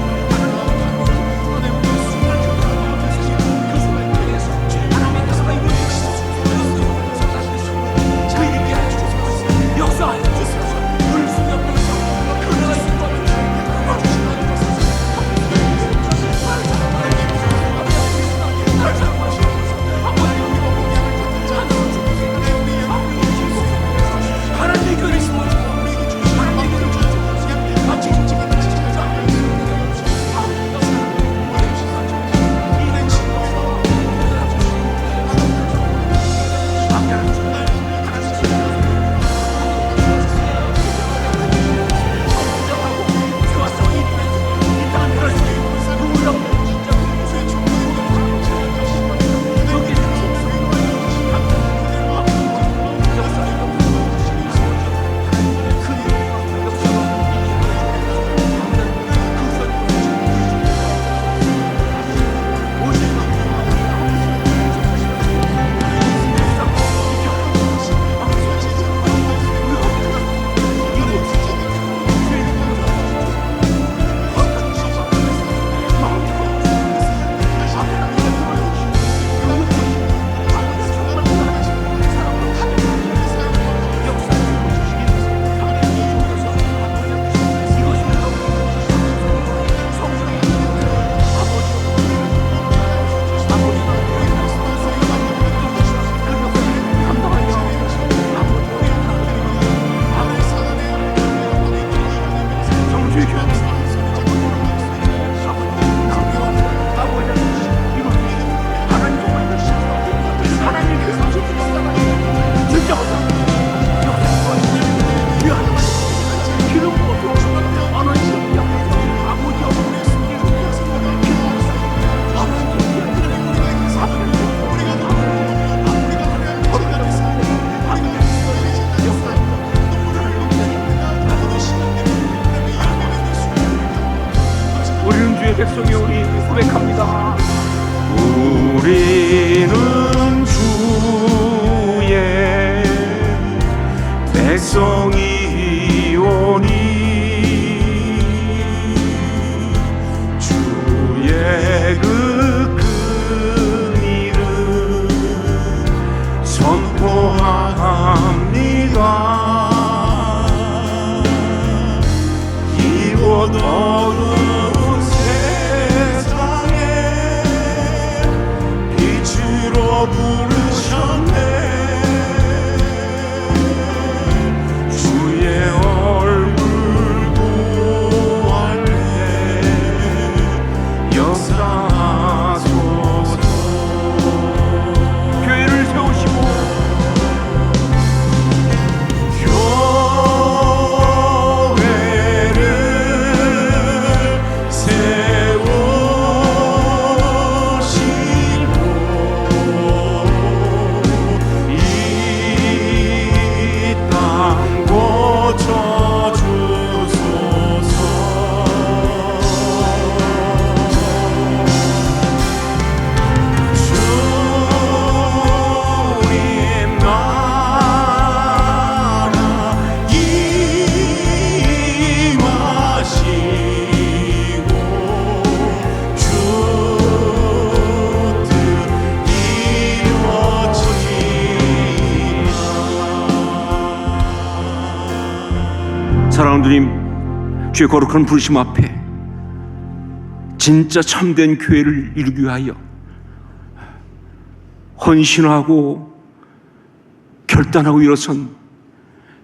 Speaker 2: 우리는 주의 백성이오니 주의 그 큰 이름 선포합니다. 이곳 어두운 세상에 빛으로 부르셨네. 주의 얼굴 구할 때 역사하소서. 교회를 세우시고 사랑하는 주님, 주의 거룩한 부르심 앞에 진짜 참된 교회를 이루기 위하여 헌신하고 결단하고 일어선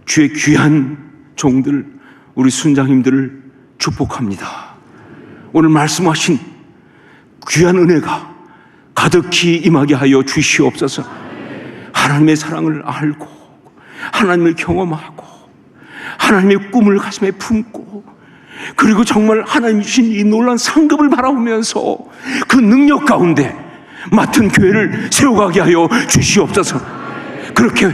Speaker 2: 주의 귀한 종들, 우리 순장님들을 축복합니다. 오늘 말씀하신 귀한 은혜가 가득히 임하게 하여 주시옵소서. 하나님의 사랑을 알고 하나님을 경험하고 하나님의 꿈을 가슴에 품고 그리고 정말 하나님 주신 이 놀라운 상급을 바라보면서 그 능력 가운데 맡은 교회를 세워가게 하여 주시옵소서. 그렇게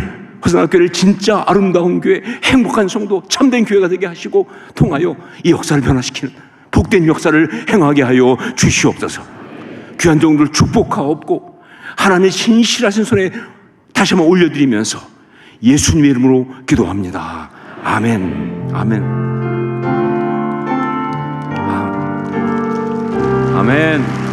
Speaker 2: 허성학교를 진짜 아름다운 교회, 행복한 성도, 참된 교회가 되게 하시고 통하여 이 역사를 변화시키는 복된 역사를 행하게 하여 주시옵소서. 귀한 종들 축복하옵고 하나님의 신실하신 손에 다시 한번 올려드리면서 예수님의 이름으로 기도합니다. 아멘. 아멘.
Speaker 6: 아멘.